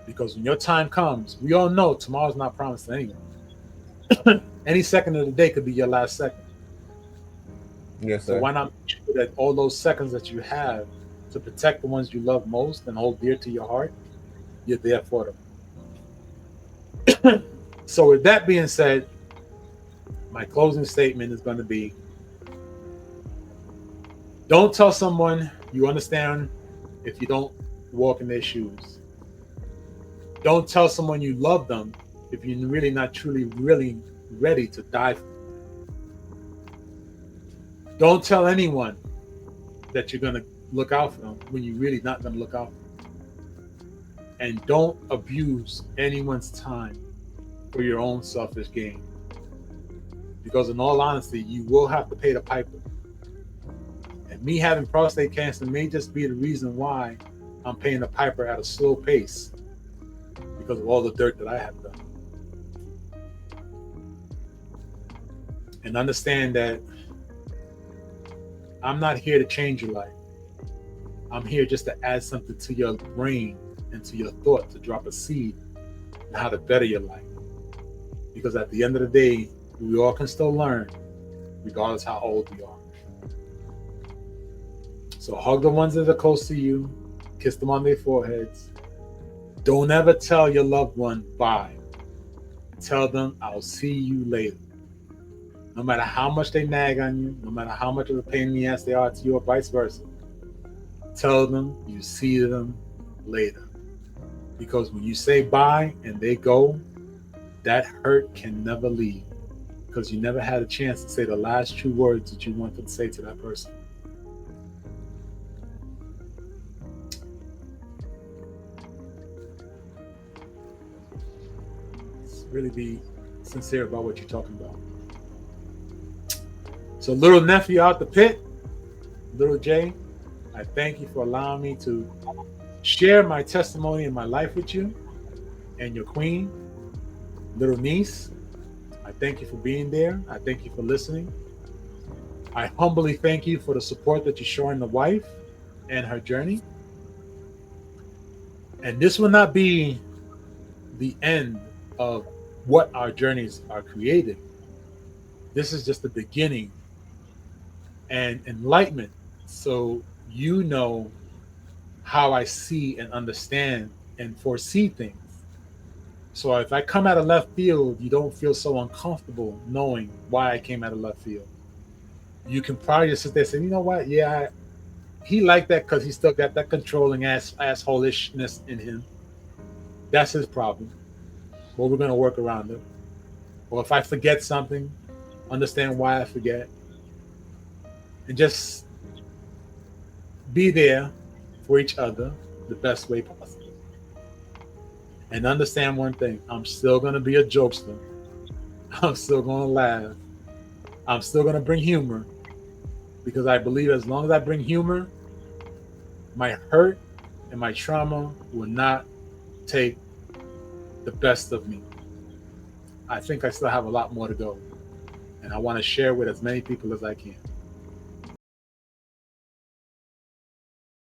Because when your time comes, we all know tomorrow's not promised to anyone. Any second of the day could be your last second. Yes, sir. So why not make sure that all those seconds that you have to protect the ones you love most and hold dear to your heart, you're there for them. So with that being said, my closing statement is going to be, don't tell someone you understand if you don't walk in their shoes. Don't tell someone you love them if you're really not truly, really ready to die for them. Don't tell anyone that you're going to look out for them when you're really not going to look out for them. And don't abuse anyone's time for your own selfish gain. Because in all honesty, you will have to pay the piper. And me having prostate cancer may just be the reason why I'm paying the piper at a slow pace, because of all the dirt that I have done. And understand that I'm not here to change your life. I'm here just to add something to your brain and to your thought, to drop a seed on how to better your life. Because at the end of the day, we all can still learn, regardless how old we are. So hug the ones that are close to you, kiss them on their foreheads. Don't ever tell your loved one bye. Tell them I'll see you later. No matter how much they nag on you, no matter how much of a pain in the ass they are to you, or vice versa, tell them you see them later. Because when you say bye and they go, that hurt can never leave. Because you never had a chance to say the last true words that you wanted to say to that person. Let's really be sincere about what you're talking about. So little nephew out the pit, little Jay, I thank you for allowing me to share my testimony and my life with you and your queen, little niece. I thank you for being there. I thank you for listening. I humbly thank you for the support that you're showing the wife and her journey. And this will not be the end of what our journeys are creating. This is just the beginning and enlightenment. So you know how I see and understand and foresee things. So if I come out of left field, you don't feel so uncomfortable knowing why I came out of left field. You can probably just sit there and say, you know what? Yeah, he liked that because he still got that controlling assholishness in him. That's his problem. But we're going to work around it. Or if I forget something, understand why I forget. And just be there for each other the best way possible. And understand one thing, I'm still going to be a jokester. I'm still going to laugh. I'm still going to bring humor. Because I believe as long as I bring humor, my hurt and my trauma will not take the best of me. I think I still have a lot more to go. And I want to share with as many people as I can.